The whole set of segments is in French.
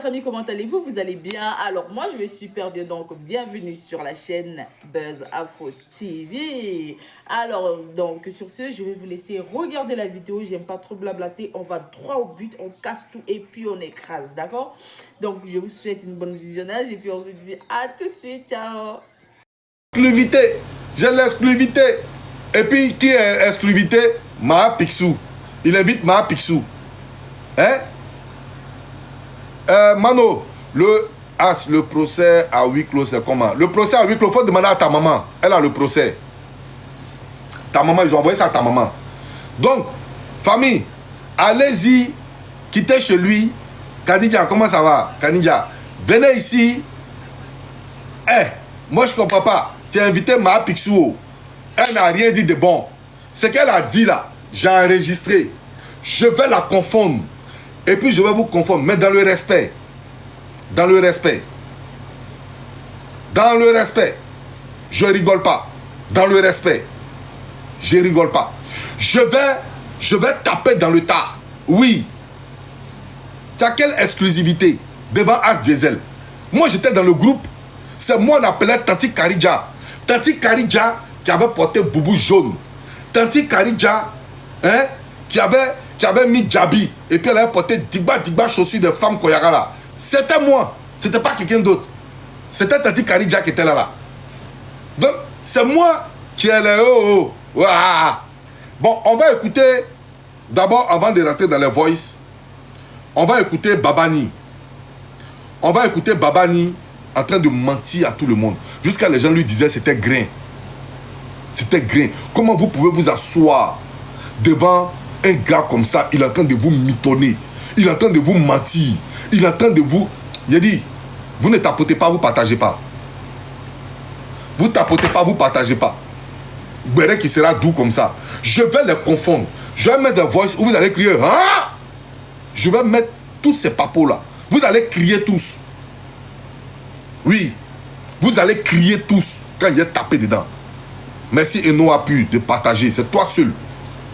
famille, comment allez-vous? Vous allez bien? Alors moi je vais super bien, donc bienvenue sur la chaîne Buzz Afro TV. Alors donc sur ce, je vais vous laisser regarder la vidéo, j'aime pas trop blablater, on va droit au but, on casse tout et puis on écrase, d'accord? Donc je vous souhaite une bonne visionnage et puis on se dit à tout de suite, ciao! Exclusivité, j'ai l'exclusivité. Et puis qui est exclusivité? Maha Pixou. Il invite Maha Pixou. Hein? Mano, le procès à huis clos, c'est comment? Le procès à huis clos, il faut demander à ta maman. Elle a le procès. Ta maman, ils ont envoyé ça à ta maman. Donc, famille, allez-y, quittez chez lui. Kanidja, comment ça va? Kanidja, venez ici. Moi je comprends pas. Tu as invité Maha Pixou. Elle n'a rien dit de bon. Ce qu'elle a dit là, j'ai enregistré. Je vais la confondre. Et puis je vais vous confondre, mais dans le respect. Dans le respect. Dans le respect. Je rigole pas. Dans le respect. Je rigole pas. Je vais taper dans le tas. Oui. Tu as quelle exclusivité devant As Diesel? Moi j'étais dans le groupe. C'est moi on appelait Tanti Karidja. Tanti Karidja qui avait porté boubou jaune. Tanti Karidja, hein, qui avait mis Djabi. Et puis elle avait porté digba chaussures de femme Koyara là. C'était moi. C'était pas quelqu'un d'autre. C'était Tanti Karidja qui était là. Donc, c'est moi qui est là. Oh. Bon, on va écouter, d'abord, avant de rentrer dans les voices, on va écouter Babani. On va écouter Babani en train de mentir à tout le monde. Jusqu'à les gens lui disaient c'était grain. C'était grain. Comment vous pouvez vous asseoir devant un gars comme ça? Il est en train de vous mitonner. Il est en train de vous mentir. Il est en train de vous... Il a dit, vous ne tapotez pas, vous ne partagez pas. Vous ne tapotez pas, vous ne partagez pas. Béret qui sera doux comme ça. Je vais les confondre. Je vais mettre des voices où vous allez crier. Hein? Je vais mettre tous ces papos là. Vous allez crier tous. Oui. Vous allez crier tous quand il est tapé dedans. Merci Eno a pu de partager. C'est toi seul.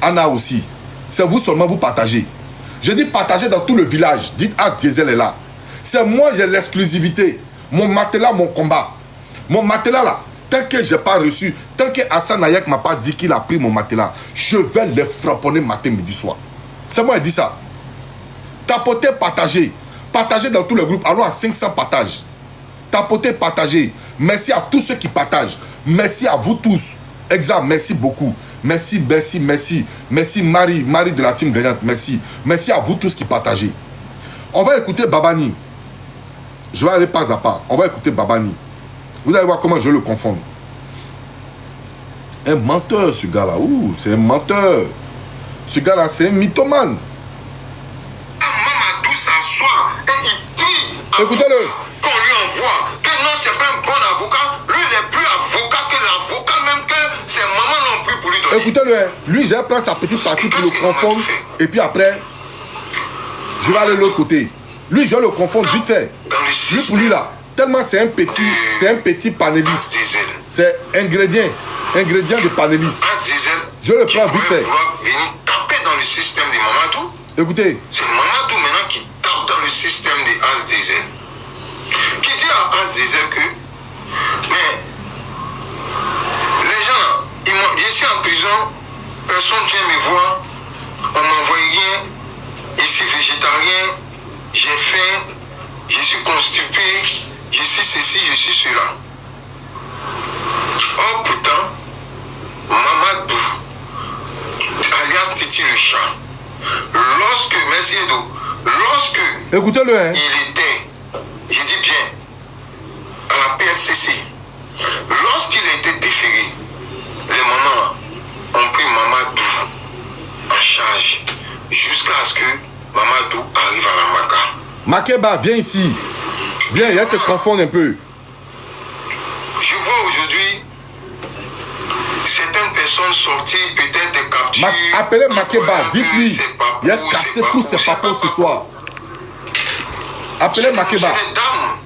Anna aussi. C'est vous seulement vous partagez. Je dis partager dans tout le village. Dites As Diesel est là. C'est moi, j'ai l'exclusivité. Mon matelas, mon combat. Mon matelas là, tant que je n'ai pas reçu, tant que Hassan Nayak ne m'a pas dit qu'il a pris mon matelas, je vais les frapponner matin, midi, soir. C'est moi qui dis ça. Tapotez, partagez. Partagez dans tous les groupes. Allons à 500 partages. Tapotez, partagez. Merci à tous ceux qui partagent. Merci à vous tous. Exemple, merci beaucoup. Merci, Marie de la team gagnante, merci. Merci à vous tous qui partagez. On va écouter Babani. Je vais aller pas à pas. On va écouter Babani. Vous allez voir comment je le confonds. Un menteur, ce gars-là. Ouh, c'est un menteur. Ce gars-là, c'est un mythomane. Mamadou s'assoit et il dit... Écoutez-le. Qu'on lui envoie que non, c'est pas un bon avocat. Lui, il n'est plus avocat que l'avocat, même que ses mamans n'ont plus pour lui donner. Écoutez-le, hein. Lui, j'ai pris sa petite partie pour le confondre. Et puis après, je vais aller de l'autre côté. Lui, je vais le confondre vite fait. Lui, pour lui, là, tellement c'est un petit panéliste. C'est ingrédient de panéliste. Je le prends vite fait. Venir taper dans le système de Mamadou. Écoutez. C'est Mamadou maintenant qui tape dans le système de As Diesel. Qui dit à As Diesel que, mais les gens là, je suis en prison, personne ne vient me voir, on m'envoie rien, je suis végétarien, j'ai faim, je suis constipé, je suis ceci, je suis cela. Or pourtant, Mamadou, alias Titi le chat, lorsque, merci Edo, lorsque écoutez-le, hein. il était, je dis bien, à la PLCC, lorsqu'il était déféré, les mamans ont pris Mamadou en charge jusqu'à ce que Mamadou arrive à la Maka. Makeba, viens ici. Viens, il te confondre un peu. Je vois aujourd'hui certaines personnes sortir peut-être des captures. Appelez Makeba, dites-lui. Il a cassé tous ses papos ce soir. Appelez Makeba. C'est des dames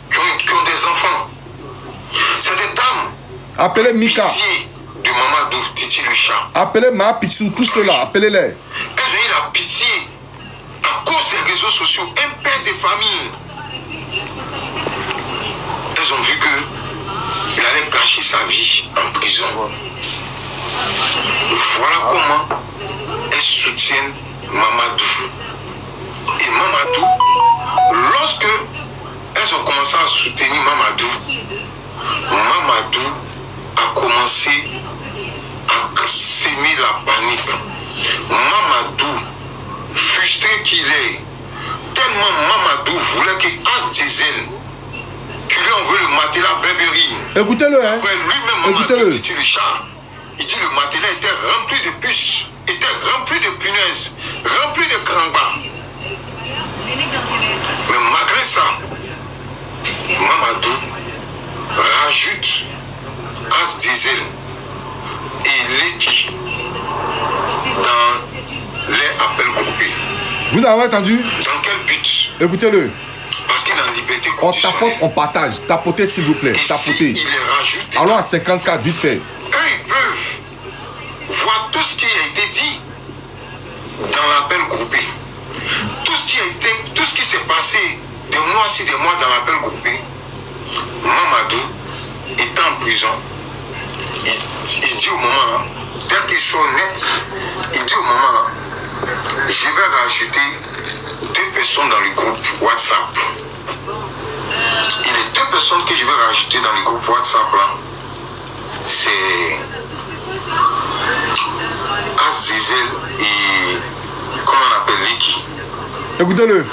qui ont des enfants. C'est des dames. Appelez Mika. Pitié de Mamadou, Titi le chat. Appelez Maha Pixou, tous ceux-là, appelez-les. Elles ont eu la pitié à cause des réseaux sociaux. Un père de famille gâché sa vie en prison. Voilà comment elles soutiennent Mamadou. Et Mamadou, lorsque elles ont commencé à soutenir Mamadou, Mamadou a commencé à s'aimer la panique. Mamadou, frustré qu'il est, tellement Mamadou voulait que As Diesel, qui lui envoie le matelas Burberry. Écoutez-le, hein. Lui-même, Mamadou, dit le chat. Il dit le matelas était rempli de puces, était rempli de punaises, rempli de crambas. Mais malgré ça, Mamadou rajoute As Diesel et Leki dans les appels groupés. Vous avez entendu? Dans quel but? Écoutez-le. Parce qu'il est en liberté On conditionnelle. tapote, on partage. Tapotez s'il vous plaît. Et Tapotez. si il est rajouté, Allons à 54, vite fait. eux ils peuvent voir tout ce qui a été dit dans l'appel groupé. Tout ce qui s'est passé de mois-ci, de mois dans l'appel groupé. Mamadou est en prison. Il dit au moment, tel qu'il soit honnête, il dit au moment, je vais rajouter 2 personnes dans le groupe WhatsApp. Et les 2 personnes que je vais rajouter dans le groupe WhatsApp là, c'est As Diesel et comment on appelle Leki. Écoutez-le.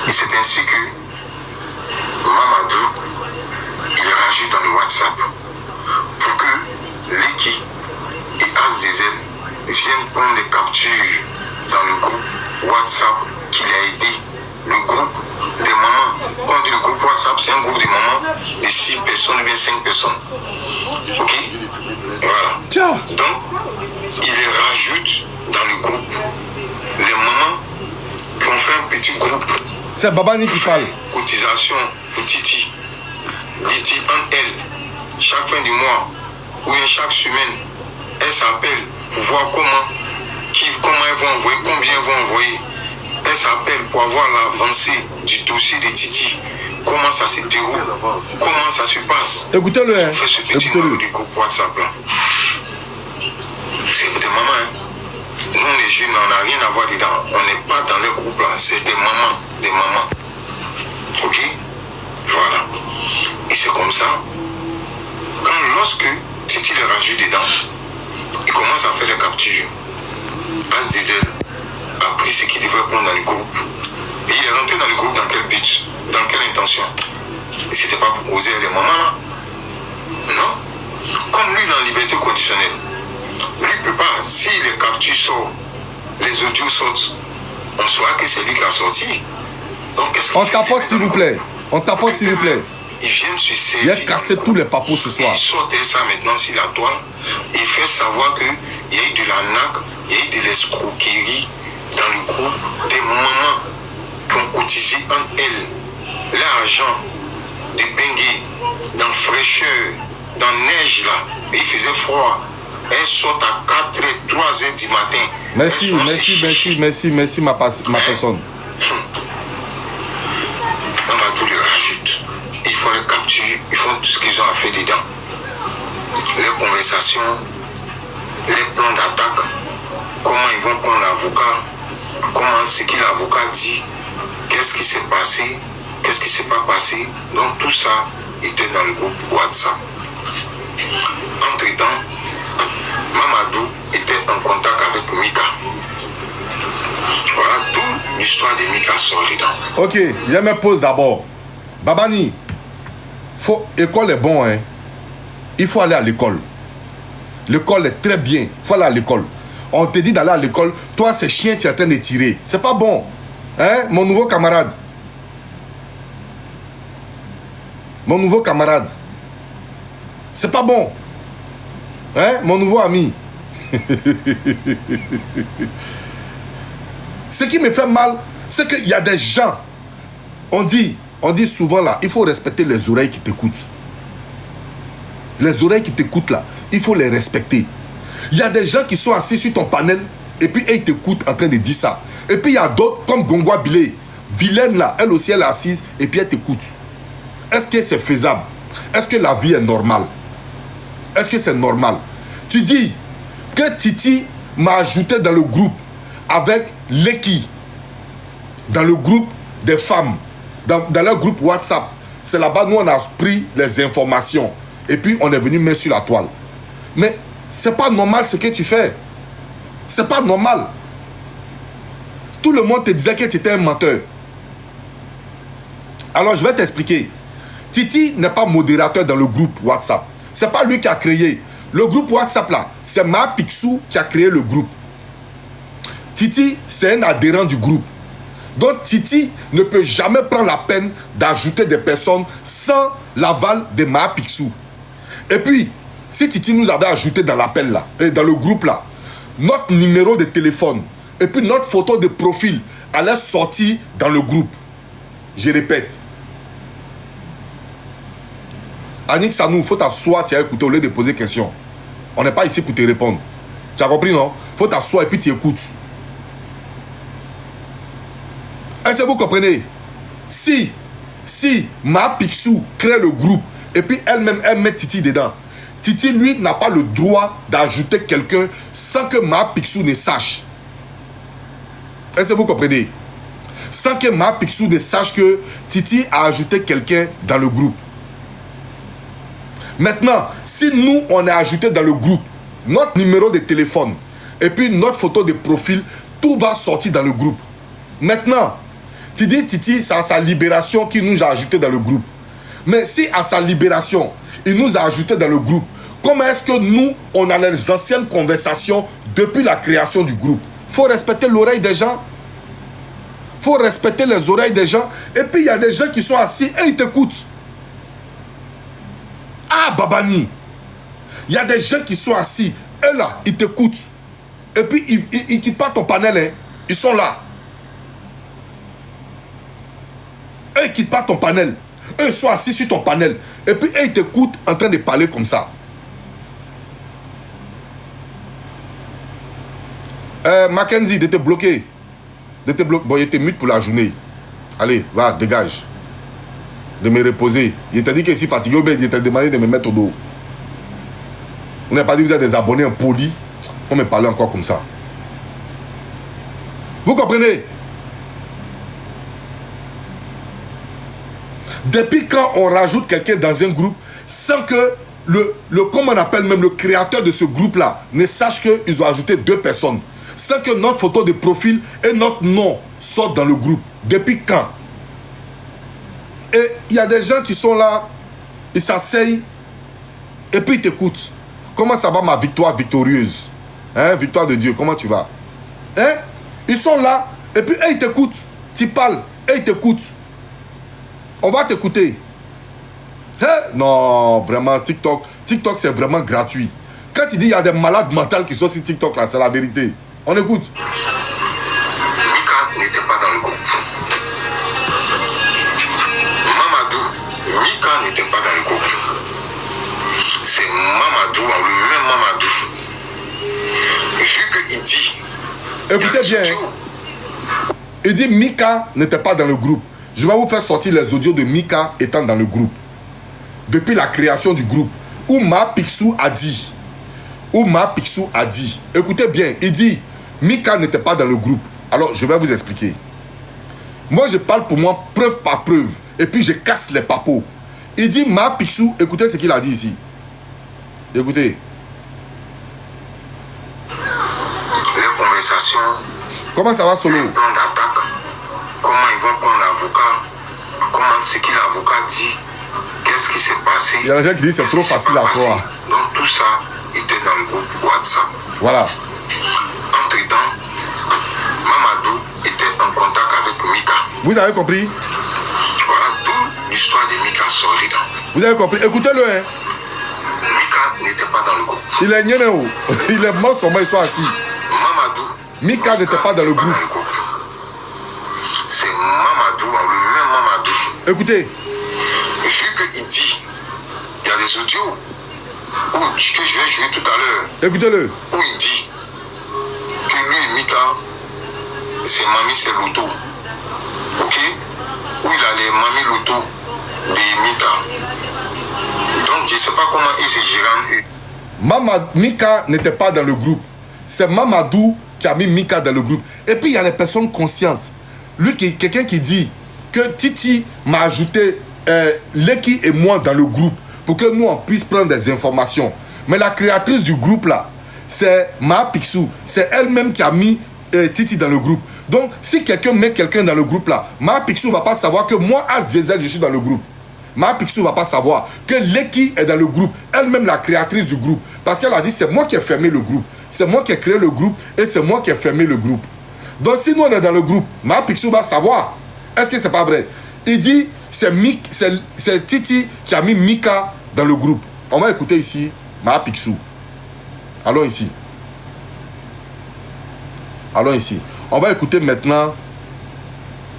Et c'est ainsi que Mamadou, il rajoute dans le WhatsApp pour que Leki et As Diesel viennent prendre des captures dans le groupe WhatsApp qu'il a aidé. Le groupe des mamans. Quand on dit le groupe WhatsApp, c'est un groupe de mamans de 6 personnes ou bien 5 personnes. Ok? Voilà. Ciao. Donc, il les rajoute dans le groupe. Les mamans qui ont fait un petit groupe. C'est Babani qui parle. Cotisation pour Titi. Titi en elle, chaque fin du mois ou bien chaque semaine, elle s'appelle pour voir comment elles vont envoyer, combien elles vont envoyer. Elle s'appelle pour avoir l'avancée du dossier de Titi. Comment ça se déroule, comment ça se passe. Écoutez-le, hein. On fait ce petit numéro du groupe WhatsApp là. C'est des mamans, hein. Nous les jeunes, on n'a rien à voir dedans. On n'est pas dans les groupes là. C'est des mamans, des mamans. Ok? Voilà. Et c'est comme ça. Lorsque Titi les rajoute dedans, il commence à faire les captures. As Diesel a pris ce qu'il devait prendre dans le groupe. Et il est rentré dans le groupe dans quel but? Dans quelle intention? Et c'était pas pour causer les mamans là. Non. Comme lui, il est en liberté conditionnelle. Lui ne peut pas. Si les captures sortent, les audios sortent, on saura que c'est lui qui a sorti. Donc qu'est-ce qu'il On fait? tapote s'il vous plaît. On tapote s'il vous plaît. Ils viennent se Il servir. a cassé tous les papos ce soir. Il sortait ça maintenant sur la toile et il fait savoir qu'il y a eu de l'arnaque, il y a eu de l'escroquerie dans le groupe des mamans qui ont cotisé en elles l'argent de Bengue dans fraîcheur, dans neige là, et il faisait froid. Elles sortent à 4h, 3h du matin. Merci, merci ma personne. Mamadou les rajoute. Ils font les captures, ils font tout ce qu'ils ont à faire dedans. Les conversations, les plans d'attaque, comment ils vont prendre l'avocat, comment ce que l'avocat dit, qu'est-ce qui s'est passé, qu'est-ce qui ne s'est pas passé. Donc tout ça était dans le groupe WhatsApp. Entre-temps, Mamadou était en contact avec Mika. Voilà, toute l'histoire de Mika sort dedans. Ok, je me pose d'abord. Babani, l'école est bon, hein. Il faut aller à l'école. L'école est très bien. Il faut aller à l'école. On te dit d'aller à l'école. Toi, c'est chien, tu es en train de tirer. C'est pas bon. Hein, mon nouveau camarade. Mon nouveau camarade. C'est pas bon. Hein, mon nouveau ami. Ce qui me fait mal, c'est qu'il y a des gens. On dit souvent là, il faut respecter les oreilles qui t'écoutent. Les oreilles qui t'écoutent là, il faut les respecter. Il y a des gens qui sont assis sur ton panel et puis ils t'écoutent en train de dire ça. Et puis il y a d'autres comme Gongwa Bilé. Vilaine là, elle aussi elle est assise et puis elle t'écoute. Est-ce que c'est faisable? Est-ce que la vie est normale? Est-ce que c'est normal? Tu dis que Titi m'a ajouté dans le groupe avec Leki, dans le groupe des femmes, dans leur groupe WhatsApp. C'est là-bas, nous, on a pris les informations. Et puis, on est venu mettre sur la toile. Mais c'est pas normal ce que tu fais. C'est pas normal. Tout le monde te disait que tu étais un menteur. Alors, je vais t'expliquer. Titi n'est pas modérateur dans le groupe WhatsApp. C'est pas lui qui a créé. Le groupe WhatsApp là, c'est Ma Picsou qui a créé le groupe. Titi, c'est un adhérent du groupe. Donc Titi ne peut jamais prendre la peine d'ajouter des personnes sans l'aval de Ma Picsou. Et puis, si Titi nous avait ajouté dans l'appel là, et dans le groupe là, notre numéro de téléphone et puis notre photo de profil allait sortir dans le groupe. Je répète. Annick Sanou, il faut t'asseoir, tu as écouté au lieu de poser question. On n'est pas ici pour te répondre. Tu as compris, non? Il faut t'asseoir et puis tu écoutes. Est-ce que vous comprenez? Si Ma Picsou crée le groupe et puis elle-même, elle met Titi dedans, Titi, lui, n'a pas le droit d'ajouter quelqu'un sans que Ma Picsou ne sache. Est-ce que vous comprenez? Sans que Ma Picsou ne sache que Titi a ajouté quelqu'un dans le groupe. Maintenant, si nous, on a ajouté dans le groupe notre numéro de téléphone et puis notre photo de profil, tout va sortir dans le groupe. Maintenant, tu dis Titi, c'est à sa libération qu'il nous a ajouté dans le groupe. Mais si à sa libération, il nous a ajouté dans le groupe, comment est-ce que nous, on a les anciennes conversations depuis la création du groupe? Il faut respecter l'oreille des gens. Il faut respecter les oreilles des gens. Et puis, il y a des gens qui sont assis et ils t'écoutent. Ah, Babani, il y a des gens qui sont assis, et là, ils t'écoutent. Et puis, ils quittent pas ton panel, hein. Ils sont là. Eux, ils quittent pas ton panel. Eux, ils sont assis sur ton panel. Et puis, eux, ils t'écoutent en train de parler comme ça. Mackenzie, de te bloquer. Bon, il était mute pour la journée. Allez, va, dégage. De me reposer. Il t'a dit que si fatigué, il t'a demandé de me mettre au dos. On n'a pas dit que vous êtes des abonnés impolis. Il faut me parler encore comme ça. Vous comprenez? Depuis quand on rajoute quelqu'un dans un groupe sans que comment on appelle même le créateur de ce groupe-là ne sache qu'ils ont ajouté 2 personnes. Sans que notre photo de profil et notre nom sortent dans le groupe. Depuis quand? Et il y a des gens qui sont là, ils s'asseyent et puis ils t'écoutent. Comment ça va ma victoire victorieuse? Hein, victoire de Dieu, comment tu vas? Hein? Ils sont là et puis ils t'écoutent. Tu parles et ils t'écoutent. On va t'écouter. Hein? Non, vraiment, TikTok c'est vraiment gratuit. Quand il dit il y a des malades mentaux qui sont sur TikTok là, c'est la vérité. On écoute. Mika n'était pas dans le groupe. Mika n'était pas dans le groupe. C'est Mamadou, le même Mamadou. Vu qu'il dit... Écoutez bien. Il dit Mika n'était pas dans le groupe. Je vais vous faire sortir les audios de Mika étant dans le groupe. Depuis la création du groupe. Où Ma Picsou a dit. Écoutez bien, il dit Mika n'était pas dans le groupe. Alors, je vais vous expliquer. Moi, je parle pour moi preuve par preuve. Et puis, je casse les papos. Il dit Ma Picsou, écoutez ce qu'il a dit ici. Écoutez. Les conversations. Comment ça va, Solo? Le plan d'attaque. Comment ils vont prendre l'avocat. Comment ce que l'avocat dit. Qu'est-ce qui s'est passé. Il y a des gens qui disent c'est trop facile à croire. Donc, tout ça était dans le groupe WhatsApp. Voilà. Entre-temps, Mamadou était en contact avec Mika. Vous avez compris? Voilà d'où l'histoire de Mika sort dedans. Vous avez compris? Écoutez-le, hein. Mika n'était pas dans le groupe. Il est gnénéo. Il est mort sur moi, ils sont assis. Mamadou. Mika n'était pas dans le groupe. C'est Mamadou, le même Mamadou. Écoutez. Vu qu'il dit, il y a des audios que je vais jouer tout à l'heure. Écoutez-le. Où il dit que lui et Mika, c'est Mami, c'est Loto. Ok? Où il a les Mami Loto de Mika. Donc je ne sais pas comment ils se gèrent. Mika n'était pas dans le groupe. C'est Mamadou qui a mis Mika dans le groupe. Et puis il y a les personnes conscientes. Lui, quelqu'un qui dit que Titi m'a ajouté Leki et moi dans le groupe pour que nous on puisse prendre des informations. Mais la créatrice du groupe là, c'est Ma Picsou. C'est elle-même qui a mis Titi dans le groupe. Donc si quelqu'un met quelqu'un dans le groupe là, Ma Picsou ne va pas savoir que moi, As Diesel, je suis dans le groupe. Ma Picsou ne va pas savoir que Leki est dans le groupe. Elle-même la créatrice du groupe. Parce qu'elle a dit c'est moi qui ai fermé le groupe. C'est moi qui ai créé le groupe et c'est moi qui ai fermé le groupe. Donc si nous on est dans le groupe, Ma Picsou va savoir. Est-ce que c'est pas vrai? Il dit c'est Titi qui a mis Mika dans le groupe. On va écouter ici Ma Picsou. Allons ici. Allons ici. On va écouter maintenant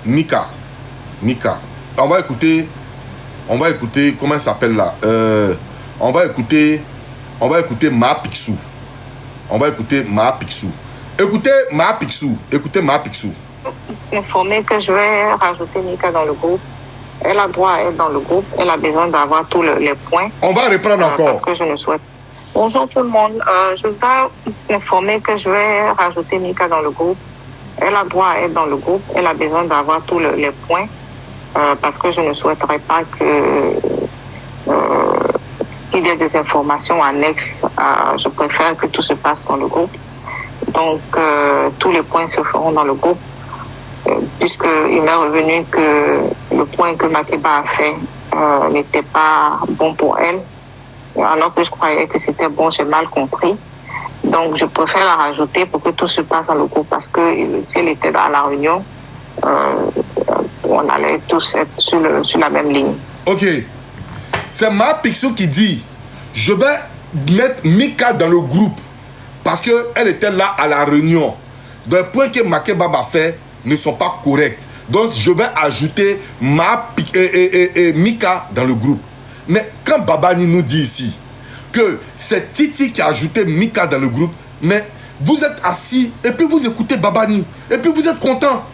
Mika. On va écouter comment elle s'appelle là. On va écouter Ma Picsou. Écoutez Ma Picsou. Informé que je vais rajouter Mika dans le groupe. Elle a droit à être dans le groupe. Elle a besoin d'avoir tous les points. On va reprendre encore. Parce que je le souhaite. Bonjour tout le monde. Je vais informer que je vais rajouter Mika dans le groupe. Elle a droit à être dans le groupe. Elle a besoin d'avoir tous les points. Parce que je ne souhaiterais pas qu'il y ait des informations annexes. Je préfère que tout se passe dans le groupe. Donc, tous les points se feront dans le groupe. Puisqu'il m'est revenu que le point que Makeba a fait n'était pas bon pour elle. Alors que je croyais que c'était bon, j'ai mal compris. Donc, je préfère la rajouter pour que tout se passe dans le groupe. Parce que si elle était dans la réunion, on allait tous être sur la même ligne. Ok. C'est Ma Picsou qui dit je vais mettre Mika dans le groupe parce qu'elle était là à la réunion. Donc, les points que Makeba m'a fait ne sont pas corrects. Donc, je vais ajouter Mika dans le groupe. Mais quand Babani nous dit ici que c'est Titi qui a ajouté Mika dans le groupe, mais vous êtes assis et puis vous écoutez Babani et puis vous êtes content.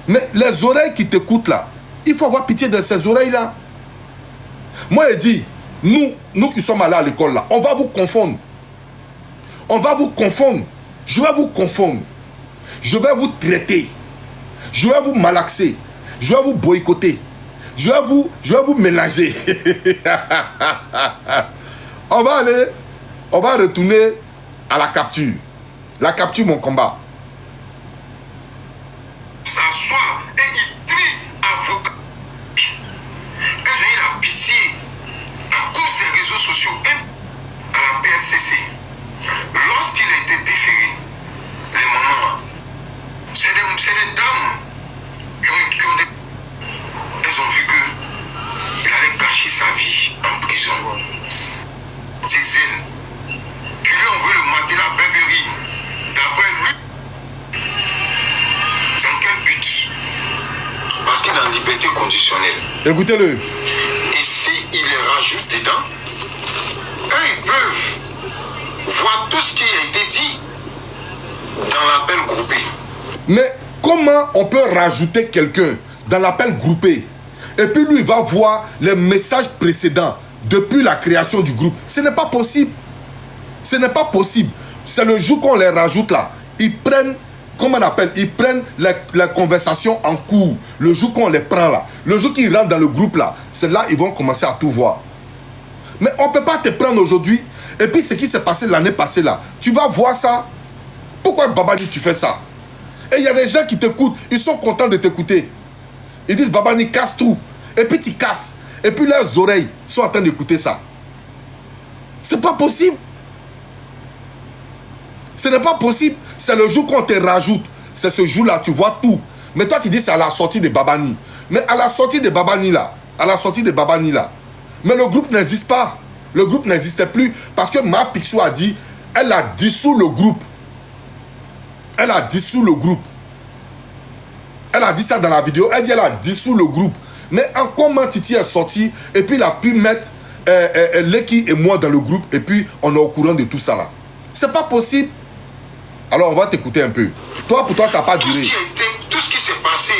Mais les oreilles qui t'écoutent là, il faut avoir pitié de ces oreilles là. Moi, je dis, nous qui sommes allés à l'école là, on va vous confondre. On va vous confondre. Je vais vous confondre. Je vais vous traiter. Je vais vous malaxer. Je vais vous boycotter. Je vais vous mélanger. On va retourner à la capture. La capture, mon combat. S'asseoir et il trie avocat. Quand j'ai eu la pitié à cause des réseaux sociaux et à la PLCC, lorsqu'il a été déféré, les mamans, c'est des dames qui ont elles ont vu qu'il allait gâcher sa vie en prison. C'est elles qui lui ont envoyé le matelas Burberry. D'après lui, dans quel but? Parce qu'il est en liberté conditionnelle. Écoutez-le. Et s'il les rajoute dedans, eux, ils peuvent voir tout ce qui a été dit dans l'appel groupé. Mais comment on peut rajouter quelqu'un dans l'appel groupé et puis lui il va voir les messages précédents depuis la création du groupe? Ce n'est pas possible. Ce n'est pas possible. C'est le jour qu'on les rajoute là. Ils prennent, comment on appelle, ils prennent les conversations en cours. Le jour qu'on les prend là. Le jour qu'ils rentrent dans le groupe là. C'est là ils vont commencer à tout voir. Mais on ne peut pas te prendre aujourd'hui. Et puis ce qui s'est passé l'année passée là. Tu vas voir ça. Pourquoi Babani tu fais ça? Et il y a des gens qui t'écoutent. Ils sont contents de t'écouter. Ils disent Babani casse tout. Et puis tu casses. Et puis leurs oreilles sont en train d'écouter ça. C'est pas possible. Ce n'est pas possible. C'est le jour qu'on te rajoute. C'est ce jour-là, tu vois tout. Mais toi, tu dis c'est à la sortie de Babani. Mais à la sortie de Babani là. Mais le groupe n'existe pas. Le groupe n'existait plus. Parce que Ma Picsou a dit, elle a dissous le groupe. Elle a dissous le groupe. Elle a dit ça dans la vidéo. Elle dit elle a dissous le groupe. Mais en comment Titi est sorti et puis il a pu mettre Leki et moi dans le groupe et puis on est au courant de tout ça là. C'est pas possible. Alors on va t'écouter un peu. Toi, pour toi, ça n'a pas duré. Tout ce qui s'est passé.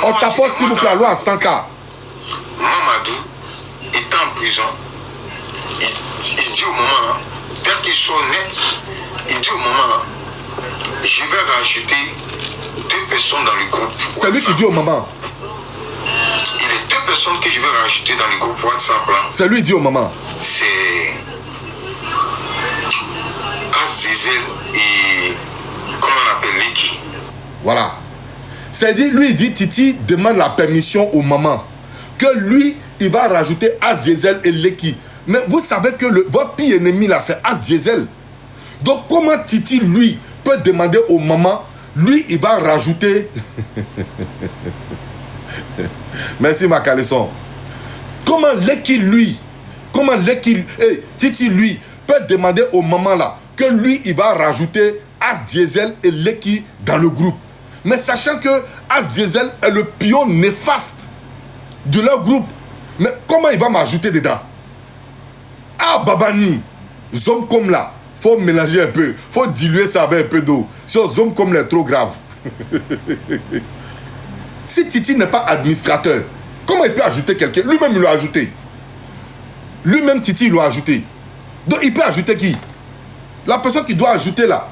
On t'apporte s'il vous plaît la loi à 100K. Mamadou était en prison. il dit au moment, dès qu'ils sont honnêtes, il dit au moment, je vais rajouter 2 personnes dans le groupe. C'est lui qui dit au maman. Et les 2 personnes que je vais rajouter dans le groupe WhatsApp là, C'est lui qui dit au maman. c'est As Diesel et comment on appelle Leki. Voilà. C'est-à-dire, lui, il dit, Titi demande la permission aux mamans. Que lui, il va rajouter As Diesel et Leki. Mais vous savez que votre pire ennemi là, c'est As Diesel. Donc, comment Titi, lui, peut demander aux mamans, lui, il va rajouter... Merci, ma caleçon. Comment Leki, lui, Titi, lui, peut demander aux mamans là, que lui, il va rajouter As Diesel et Leki dans le groupe. Mais sachant que As Diesel est le pion néfaste de leur groupe. Mais comment il va m'ajouter dedans? Ah, Babani, Zom comme là, faut mélanger un peu, faut diluer ça avec un peu d'eau. Sinon, Zom comme là est trop grave. Si Titi n'est pas administrateur, comment il peut ajouter quelqu'un? Lui-même, il l'a ajouté. Lui-même, Titi, il l'a ajouté. Donc, il peut ajouter qui? La personne qui doit ajouter là,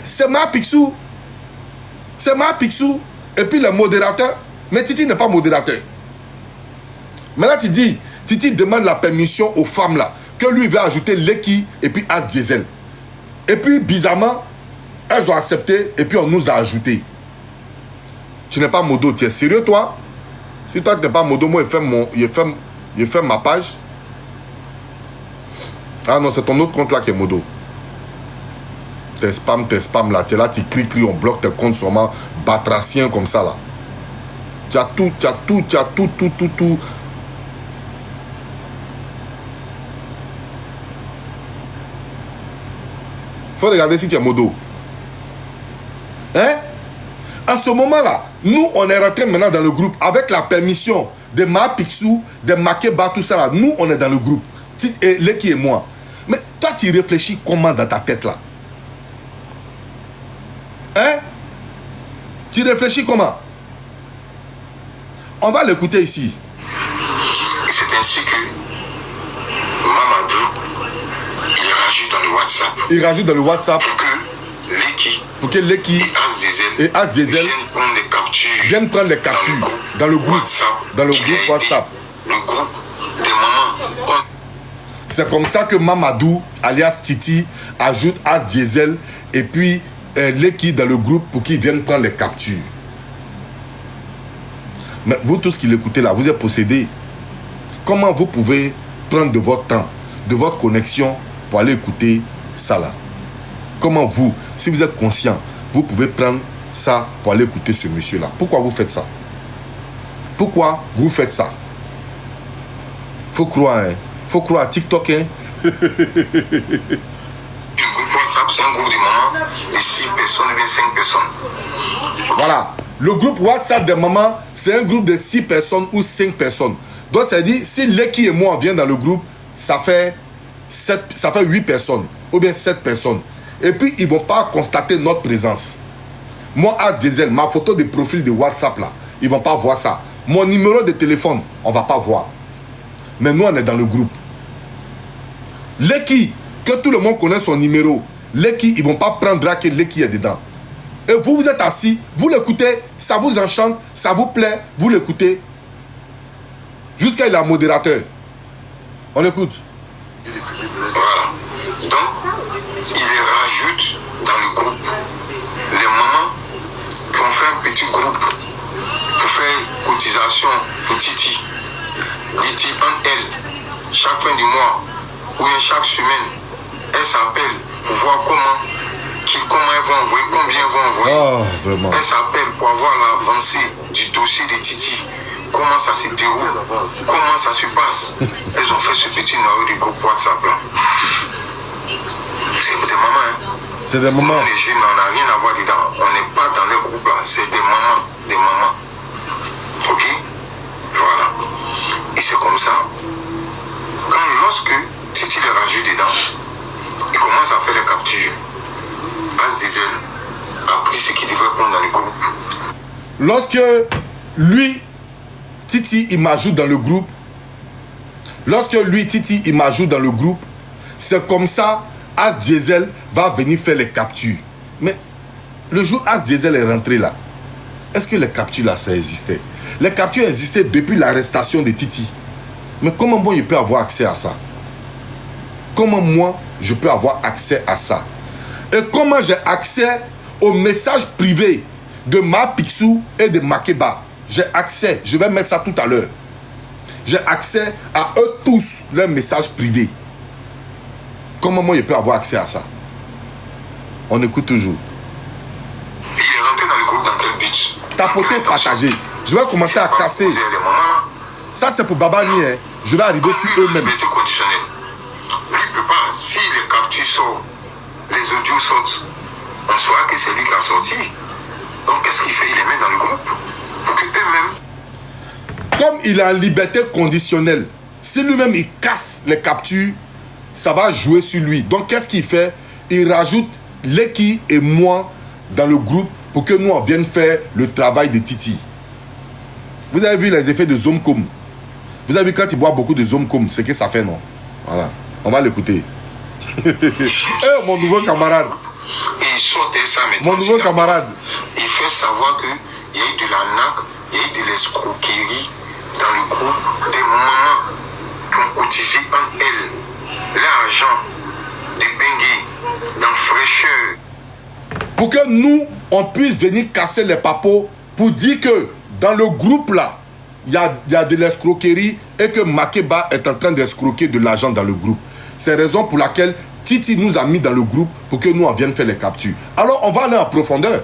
c'est Ma Picsou. C'est Ma Picsou. Et puis le modérateur. Mais Titi n'est pas modérateur. Mais là, Titi demande la permission aux femmes là, que lui va ajouter Leki et puis As Diesel. Et puis, bizarrement, elles ont accepté et puis on nous a ajouté. Tu n'es pas modo, tu es sérieux toi? Si toi tu n'es pas modo, moi je fais ma page. Ah non, c'est ton autre compte là qui est modo. Tes spams là, tu es là, tu cries, on bloque tes comptes sûrement batraciens comme ça là. Tu as tout. Faut regarder si tu es modo. Hein? À ce moment-là, nous, on est rentré maintenant dans le groupe avec la permission de Ma Picsou, de Makeba, tout ça là. Nous, on est dans le groupe. Et Leki et moi. Mais toi, tu réfléchis comment dans ta tête là? Hein? Tu réfléchis comment? On va l'écouter ici. C'est ainsi que Mamadou, il rajoute dans le WhatsApp. Il rajoute dans le WhatsApp Pour que Leki et As Diesel viennent prendre les captures dans le groupe WhatsApp. Le groupe des mamans. C'est comme ça que Mamadou, alias Titi, ajoute As Diesel et puis Leki dans le groupe pour qu'ils viennent prendre les captures. Mais vous tous qui l'écoutez là, vous êtes possédés. Comment vous pouvez prendre de votre temps, de votre connexion pour aller écouter ça là? Comment vous, si vous êtes conscient, vous pouvez prendre ça pour aller écouter ce monsieur là? Pourquoi vous faites ça? Pourquoi vous faites ça? Faut croire, hein? Faut croire à TikTok, hein? Le groupe WhatsApp, c'est un groupe de mamans de 6 personnes ou bien 5 personnes. Voilà. Le groupe WhatsApp des mamans, c'est un groupe de 6 personnes ou 5 personnes. Donc, ça dit, si Leki et moi, on vient dans le groupe, ça fait 8 personnes ou bien 7 personnes. Et puis, ils ne vont pas constater notre présence. Moi, As Diesel, ma photo de profil de WhatsApp, là, ils ne vont pas voir ça. Mon numéro de téléphone, on ne va pas voir. Mais nous, on est dans le groupe. Leki, que tout le monde connaît son numéro. Leki, ils ne vont pas prendre là que Leki est dedans. Et vous, vous êtes assis, vous l'écoutez, ça vous enchante, ça vous plaît, vous l'écoutez. Jusqu'à il est modérateur. On écoute. Voilà. Donc, il les rajoute dans le groupe. Les mamans qui ont fait un petit groupe pour faire cotisation pour Titi. Titi en elle, chaque fin du mois ou bien chaque semaine, elle s'appelle pour voir comment elles vont envoyer, combien elles vont envoyer. Oh, vraiment. Elle s'appelle pour avoir l'avancée du dossier de Titi. Comment ça se déroule, comment ça se passe. Elles ont fait ce petit numéro du groupe WhatsApp là. C'est des mamans, hein. C'est des mamans. Nous, les jeunes, on n'a rien à voir dedans. On n'est pas dans les groupes là. C'est des mamans, des mamans. Ok? Voilà. Et c'est comme ça. Lorsque Titi les rajoute dedans, il commence à faire les captures. As Diesel a pris ce qu'il devrait prendre dans le groupe. Lorsque lui, Titi, il m'ajoute dans le groupe. Lorsque lui, Titi, il m'ajoute dans le groupe, c'est comme ça, As Diesel va venir faire les captures. Mais le jour As Diesel est rentré là, est-ce que les captures là, ça existait? Les captures existaient depuis l'arrestation de Titi. Mais comment moi, je peux avoir accès à ça? Comment moi, je peux avoir accès à ça? Et comment j'ai accès aux messages privés de Ma Picsou et de Makeba? J'ai accès, je vais mettre ça tout à l'heure. J'ai accès à eux tous, leurs messages privés. Comment moi, je peux avoir accès à ça? On écoute toujours. Il est rentré dans le groupe dans quel but? Tapoter, partager. Je vais commencer à casser. Ça, c'est pour Babani. Hein. Je vais arriver sur eux-mêmes. Lui, il peut pas. Si les captures sortent, les audios sortent, on saura que c'est lui qui a sorti. Donc, qu'est-ce qu'il fait? Il les met dans le groupe pour que eux-mêmes. Comme il est en liberté conditionnelle, si lui-même il casse les captures, ça va jouer sur lui. Donc, qu'est-ce qu'il fait? Il rajoute Leki et moi dans le groupe pour que nous, on vienne faire le travail de Titi. Vous avez vu les effets de Zomcom. Vous avez vu quand il boit beaucoup de Zomcom, c'est que ça fait, non? Voilà. On va l'écouter. Mon nouveau camarade. Et il sortait ça maintenant. Mon nouveau camarade. Il fait savoir qu'il y a eu de l'arnaque, il y a eu de l'escroquerie dans le groupe. Des mamans qui ont cotisé en elles l'argent des bengués dans fraîcheur. Pour que nous, on puisse venir casser les papos pour dire que dans le groupe là, il y a de l'escroquerie et que Makeba est en train d'escroquer de l'argent dans le groupe. C'est la raison pour laquelle Titi nous a mis dans le groupe pour que nous on vienne faire les captures. Alors on va aller en profondeur.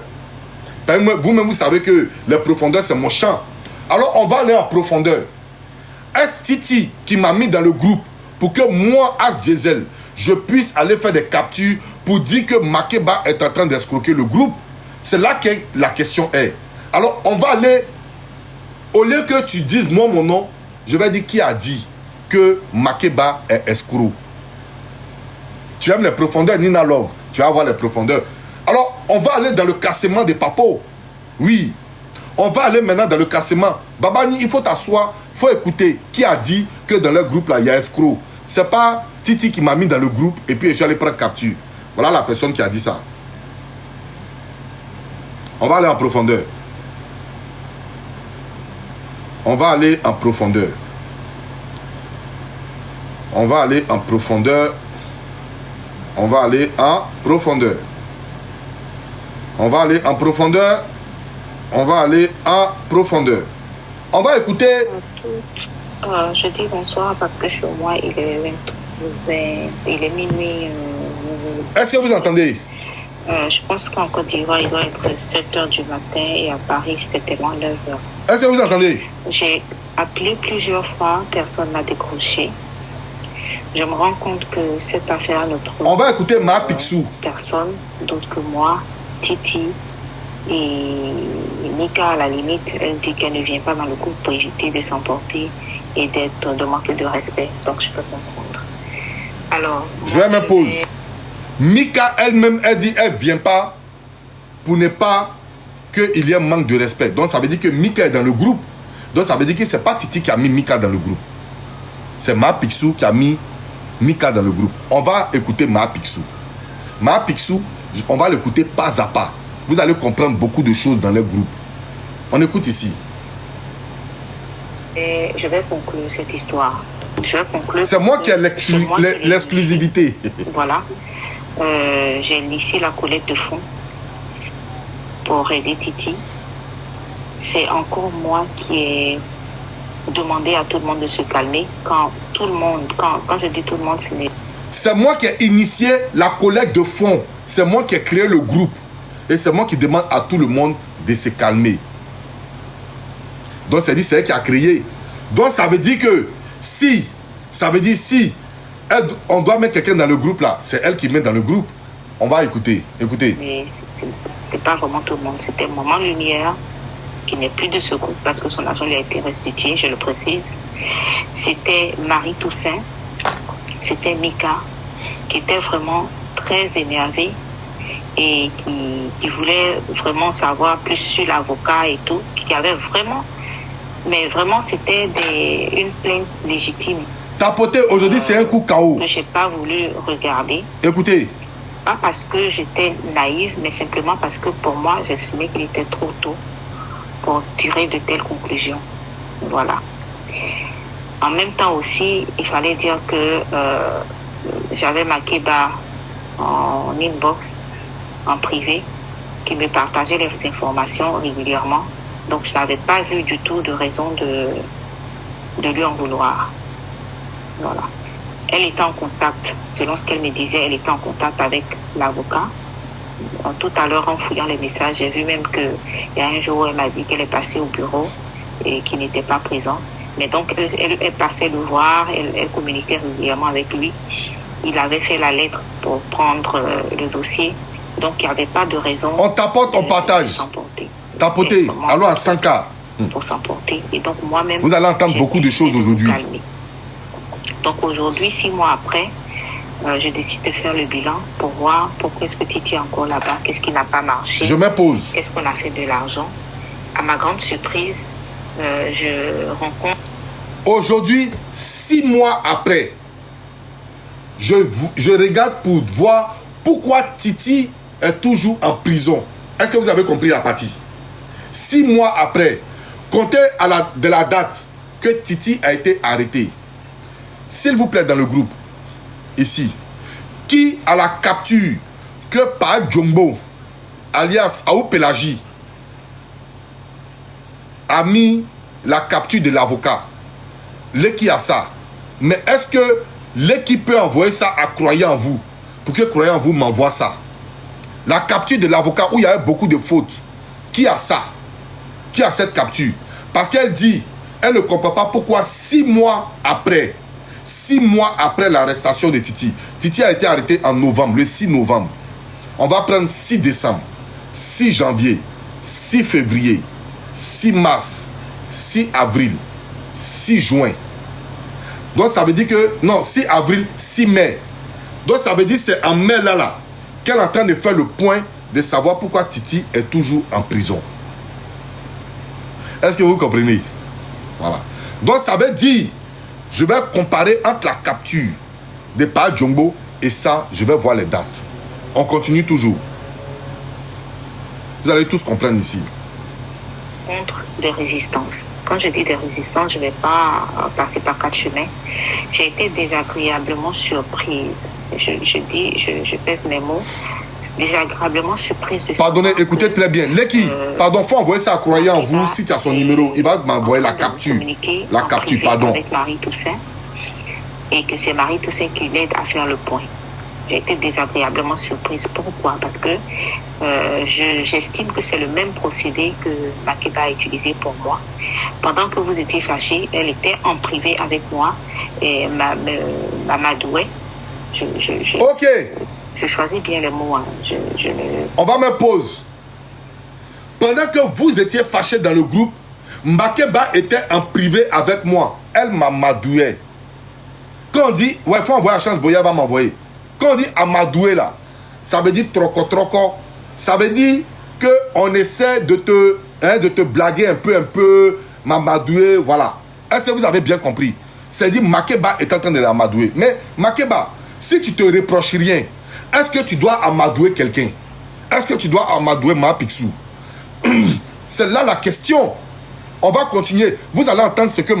Vous-même vous savez que les profondeurs c'est mon champ. Alors on va aller en profondeur. Est-ce Titi qui m'a mis dans le groupe pour que moi, As Diesel, je puisse aller faire des captures pour dire que Makeba est en train d'escroquer le groupe? C'est là que la question est. Alors on va aller, au lieu que tu dises moi mon nom, je vais dire qui a dit que Makeba est escroc. Tu aimes les profondeurs, Nina Love. Tu vas voir les profondeurs. Alors, on va aller dans le cassement des papos. Oui. On va aller maintenant dans le cassement. Babani, il faut t'asseoir, il faut écouter qui a dit que dans leur groupe là, il y a escroc. C'est pas Titi qui m'a mis dans le groupe et puis je suis allé prendre capture. Voilà la personne qui a dit ça. On va aller en profondeur. On va aller en profondeur. On va aller en profondeur. On va aller en profondeur. On va aller en profondeur. On va aller en profondeur. On va écouter. Je dis bonsoir parce que chez moi, il est minuit. Est-ce que vous entendez? Je pense qu'en Côte d'Ivoire, il doit être 7 h du matin et à Paris, c'était tellement 9 h. Est-ce que vous entendez? J'ai appelé plusieurs fois, personne n'a décroché. Je me rends compte que cette affaire ne trouve on va écouter Ma Picsou. Personne d'autre que moi, Titi et Mika, à la limite, elle dit qu'elle ne vient pas dans le groupe pour éviter de s'emporter et de manquer de respect. Donc je peux comprendre. Alors, je vais me poser. Mika elle-même, elle dit elle ne vient pas pour ne pas qu'il y ait un manque de respect. Donc ça veut dire que Mika est dans le groupe. Donc ça veut dire que ce n'est pas Titi qui a mis Mika dans le groupe. C'est Ma Picsou qui a mis Mika dans le groupe. On va écouter Ma Picsou. Ma Picsou, on va l'écouter pas à pas. Vous allez comprendre beaucoup de choses dans le groupe. On écoute ici. Et je vais conclure cette histoire. C'est moi qui ai l'exclusivité. Voilà. J'ai initié la collecte de fonds pour aider Titi. C'est encore moi qui ai demandé à tout le monde de se calmer. Quand je dis tout le monde, c'est moi qui ai initié la collecte de fonds. C'est moi qui ai créé le groupe. Et c'est moi qui demande à tout le monde de se calmer. Donc c'est elle qui a créé. Donc ça veut dire que si on doit mettre quelqu'un dans le groupe là, c'est elle qui met dans le groupe. On va écouter. Écoutez. Mais c'était pas vraiment tout le monde. C'était Maman Lumière qui n'est plus de ce groupe parce que son argent lui a été restitué, je le précise. C'était Marie Toussaint. C'était Mika qui était vraiment très énervée et qui voulait vraiment savoir plus sur l'avocat et tout, qui avait vraiment, mais vraiment c'était une plainte légitime. Tapoter aujourd'hui, c'est un coup KO. Que je n'ai pas voulu regarder. Écoutez. Pas parce que j'étais naïve, mais simplement parce que pour moi, j'estimais qu'il était trop tôt pour tirer de telles conclusions. Voilà. En même temps aussi, il fallait dire que j'avais Makeba en inbox, en privé, qui me partageait les informations régulièrement. Donc, je n'avais pas vu du tout de raison de lui en vouloir. Voilà. Elle était en contact, selon ce qu'elle me disait, elle était en contact avec l'avocat. Tout à l'heure, en fouillant les messages, j'ai vu même qu'il y a un jour où elle m'a dit qu'elle est passée au bureau et qu'il n'était pas présent. Mais donc, elle passait le voir, elle communiquait régulièrement avec lui. Il avait fait la lettre pour prendre le dossier. Donc, il n'y avait pas de raison. On tapote, on partage. Tapoter, allons à 5K. Pour s'emporter. Et donc, moi-même. Vous allez entendre beaucoup de choses aujourd'hui. Donc, aujourd'hui, 6 mois après, je décide de faire le bilan pour voir pourquoi est-ce que Titi est encore là-bas, qu'est-ce qui n'a pas marché. Je me pose. Qu'est-ce qu'on a fait de l'argent. À ma grande surprise, je rencontre. Aujourd'hui, 6 mois après, je regarde pour voir pourquoi Titi est toujours en prison. Est-ce que vous avez compris la partie? 6 mois après, comptez de la date que Titi a été arrêté. S'il vous plaît, dans le groupe, ici, qui a la capture que par Jumbo, alias Aou Pelagi, a mis la capture de l'avocat? Qui a ça? Mais est-ce que l'équipe peut envoyer ça à Croyez en vous pour que Croyez en vous m'envoie ça? La capture de l'avocat où il y avait beaucoup de fautes. Qui a ça? Qui a cette capture? Parce qu'elle dit, elle ne comprend pas pourquoi 6 mois après, 6 mois après l'arrestation de Titi, Titi a été arrêté en novembre, le 6 novembre. On va prendre 6 décembre, 6 janvier, 6 février, 6 mars, 6 avril, 6 juin. Donc ça veut dire que, non, 6 avril, 6 mai. Donc ça veut dire que c'est en mai là, qu'elle est en train de faire le point de savoir pourquoi Titi est toujours en prison. Est-ce que vous comprenez? Voilà. Donc ça veut dire, je vais comparer entre la capture de Pa Jumbo et ça, je vais voir les dates. On continue toujours. Vous allez tous comprendre ici. Contre des résistances. Quand je dis des résistances, je ne vais pas passer par 4 chemins. J'ai été désagréablement surprise. Je pèse mes mots. Désagréablement surprise. Pardonnez, écoutez très bien. Leki, pardon, faut envoyer ça à Croyez en vous. Si tu as son numéro, il va m'envoyer la capture. La capture, pardon. Avec Marie Toussaint. Et que c'est Marie Toussaint qui l'aide à faire le point. J'ai été désagréablement surprise. Pourquoi? Parce que j'estime que c'est le même procédé que Makeba a utilisé pour moi. Pendant que vous étiez fâchés, elle était en privé avec moi et m'amadouait. Ok. Je choisis bien les mots. Hein. On va me pause. Pendant que vous étiez fâchés dans le groupe, Makeba était en privé avec moi. Elle m'amadouait. Quand on dit, ouais, il faut envoyer la chance, Boya va m'envoyer. Quand on dit amadouer là, ça veut dire troco. Ça veut dire qu'on essaie de te blaguer un peu, m'amadouer, voilà. Est-ce que vous avez bien compris? C'est-à-dire Makeba est en train de l'amadouer. Mais Makeba, si tu te reproches rien, est-ce que tu dois amadouer quelqu'un? Est-ce que tu dois amadouer Ma Picsou? C'est là la question. On va continuer. Vous allez entendre ce que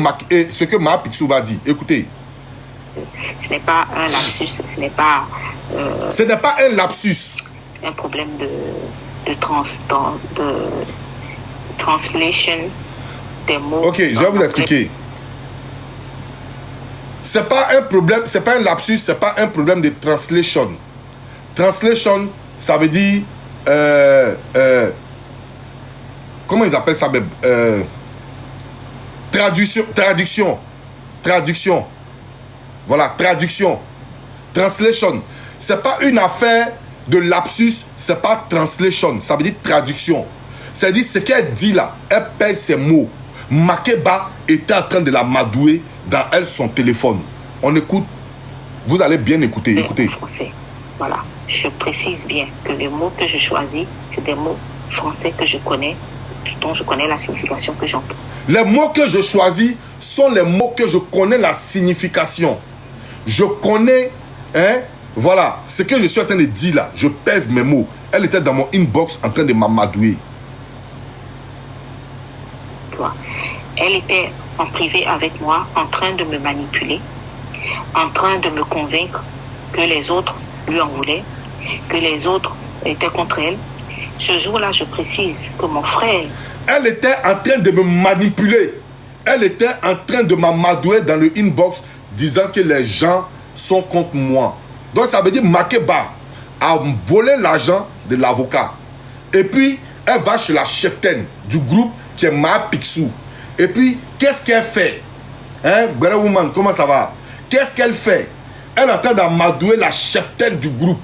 Ma Picsou va dire. Écoutez. Ce n'est pas un lapsus, ce n'est pas un lapsus. Un problème de translation des mots. Ok, je vais vous expliquer. C'est pas un problème, c'est pas un lapsus, c'est pas un problème de translation. Translation, ça veut dire comment ils appellent ça? Traduction. Voilà, traduction. Translation. C'est pas une affaire de lapsus, c'est pas translation. Ça veut dire traduction. C'est-à-dire ce qu'elle dit là, elle pèse ses mots. Makeba était en train de la madouer dans son téléphone. On écoute. Vous allez bien écouter. Écoutez. Français. Voilà. Je précise bien que les mots que je choisis, c'est des mots français que je connais, dont je connais la signification que j'emploie. Les mots que je choisis sont les mots que je connais la signification. Je connais, hein, voilà, ce que je suis en train de dire là. Je pèse mes mots. Elle était dans mon inbox en train de m'amadouer. Elle était en privé avec moi, en train de me manipuler, en train de me convaincre que les autres lui en voulaient, que les autres étaient contre elle. Ce jour-là, je précise que mon frère... Elle était en train de me manipuler. Elle était en train de m'amadouer dans le inbox, disant que les gens sont contre moi. Donc ça veut dire Makeba a volé l'argent de l'avocat. Et puis, elle va chez la cheftaine du groupe qui est Ma Picsou. Et puis, qu'est-ce qu'elle fait? Hein, Brother Woman, comment ça va? Qu'est-ce qu'elle fait? Elle est en train d'amadouer la cheftaine du groupe.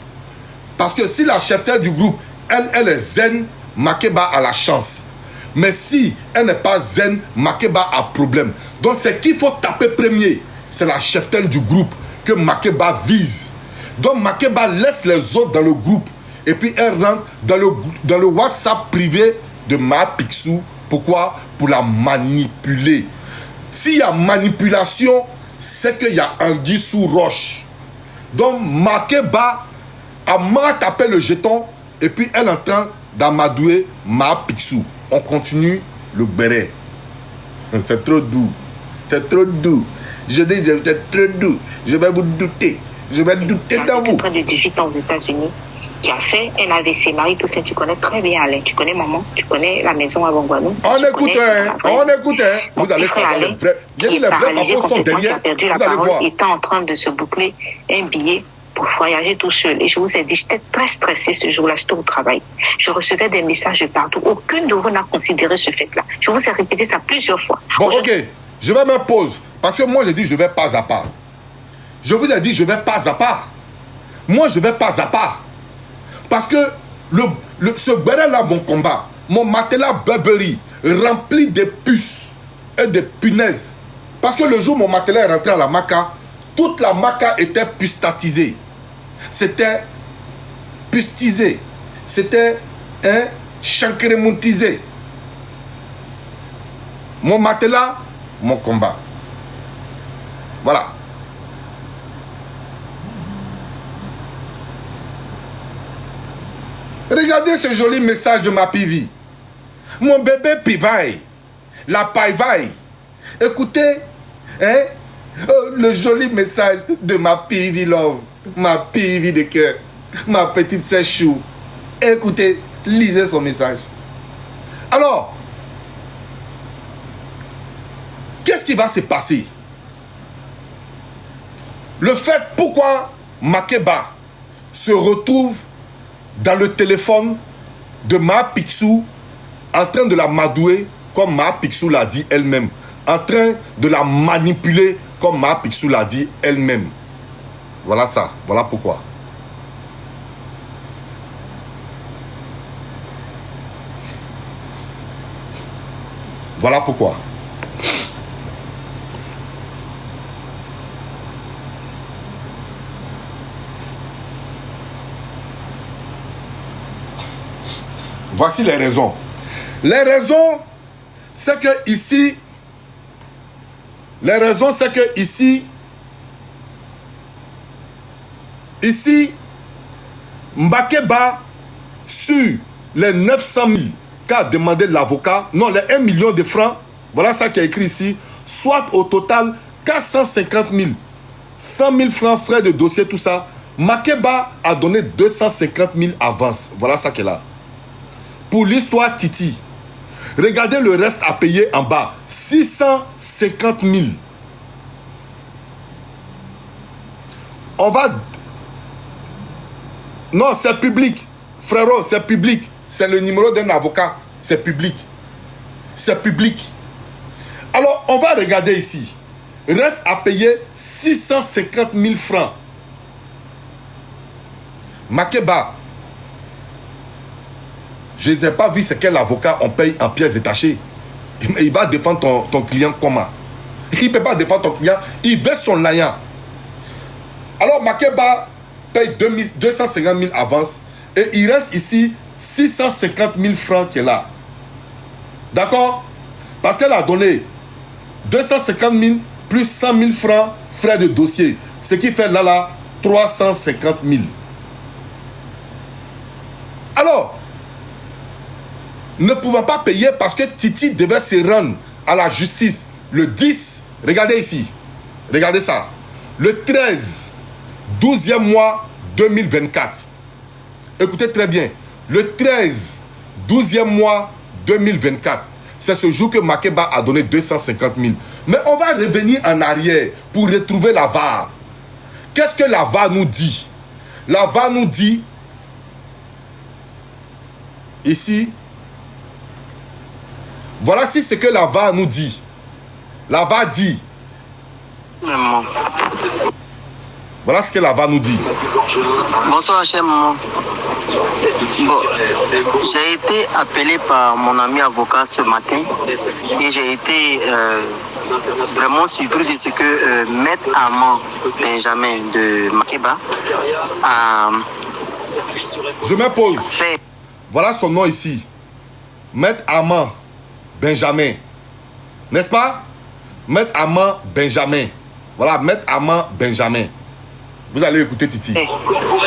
Parce que si la cheftaine du groupe, elle est zen, Makeba a la chance. Mais si elle n'est pas zen, Makeba a problème. Donc, c'est qu'il faut taper premier. C'est la cheftaine du groupe que Makeba vise. Donc, Makeba laisse les autres dans le groupe. Et puis, elle rentre dans le WhatsApp privé de Ma Picsou. Pourquoi? Pour la manipuler. S'il y a manipulation, c'est qu'il y a anguille sous roche. Donc, Makeba a mal tapé le jeton et puis elle est en train d'amadouer Ma Picsou. On continue le béret. C'est trop doux. C'est trop doux. Je dis, c'est trop doux. Je vais vous douter. Je vais douter dans vous. Près de 18 ans aux États-Unis, qui a fait un AVC. Marie Toussaint, tu connais très bien Alain. Tu connais maman. Tu connais la maison à Bongwanou. On écoutait. On écoutait. Vous allez savoir les vrais. Il y a les vrais papas sont derrière. Vous allez voir. Il était en train de se boucler un billet pour voyager tout seul. Et je vous ai dit, j'étais très stressée ce jour-là, j'étais au travail. Je recevais des messages de partout. Aucune de vous n'a considéré ce fait-là. Je vous ai répété ça plusieurs fois. Bon, ok. Je vais me poser. Parce que moi, je dis, je vais pas à part. Je vous ai dit, je vais pas à part. Moi, je vais pas à part. Parce que ce béret-là, mon combat, mon matelas Burberry, rempli de puces et de punaises. Parce que le jour où mon matelas est rentré à la maca, toute la maca était pustatisée. C'était pustisé. C'était chancrémontisé. Mon matelas, mon combat. Voilà. Regardez ce joli message de ma Pivi. Mon bébé Pivaille. La Paivaille. Écoutez, hein, le joli message de ma Pivi Love. Ma Pivi de cœur. Ma petite sèche-chou. Écoutez, lisez son message. Alors, qu'est-ce qui va se passer? Le fait pourquoi Makeba se retrouve dans le téléphone de Ma Picsou en train de la madouer comme Ma Picsou l'a dit elle-même, en train de la manipuler comme Ma Picsou l'a dit elle-même. Voilà ça, voilà pourquoi. Voilà pourquoi. Voici les raisons. Les raisons, c'est que ici, Makeba, sur les 900 000 qu'a demandé l'avocat, non, les 1 million de francs, voilà ça qui est écrit ici, soit au total 450 000, 100 000 francs, frais de dossier, tout ça. Makeba a donné 250 000 avance. Voilà ça qu'elle a. Pour l'histoire Titi, regardez le reste à payer en bas. 650 000. On va... Non, c'est public. Frérot, c'est public. C'est le numéro d'un avocat. C'est public. C'est public. Alors, on va regarder ici. Reste à payer 650 000 francs. Makeba. Je n'ai pas vu ce quel avocat on paye en pièces détachées. Il va défendre ton client comment? Il ne peut pas défendre ton client. Il veut son laïen. Alors Makeba paye 250 000 avance. Et il reste ici 650 000 francs qui est là. D'accord? Parce qu'elle a donné 250 000 plus 100 000 francs frais de dossier. Ce qui fait là 350 000. Alors, ne pouvant pas payer parce que Titi devait se rendre à la justice le 10. Regardez ici. Regardez ça. Le 13, 12e mois 2024. Écoutez très bien. Le 13, 12e mois 2024. C'est ce jour que Makeba a donné 250 000. Mais on va revenir en arrière pour retrouver la VAR. Qu'est-ce que la VAR nous dit? La VAR nous dit, ici, voilà ce que la VAR nous dit. La VAR dit. Voilà ce que la VAR nous dit. Bonsoir, cher maman. Bon, j'ai été appelé par mon ami avocat ce matin et j'ai été vraiment surpris de ce que Maître Armand Benjamin de Makeba a Je me pose. fait. Voilà son nom ici. Maître Armand Benjamin. N'est-ce pas? Maître Armand Benjamin. Voilà, Maître Armand Benjamin. Vous allez écouter Titi.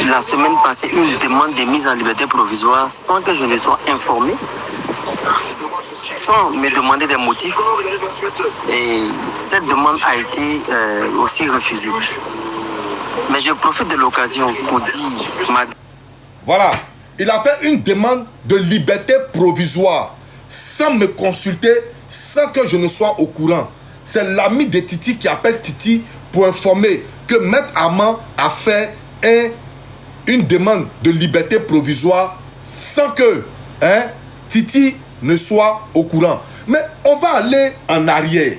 La semaine passée, une demande de mise en liberté provisoire sans que je ne sois informé, sans me demander des motifs. Et cette demande a été aussi refusée. Mais je profite de l'occasion pour dire... Voilà. Il a fait une demande de liberté provisoire sans me consulter, sans que je ne sois au courant. C'est l'ami de Titi qui appelle Titi pour informer que Maître Armand a fait une demande de liberté provisoire sans que Titi ne soit au courant. Mais on va aller en arrière.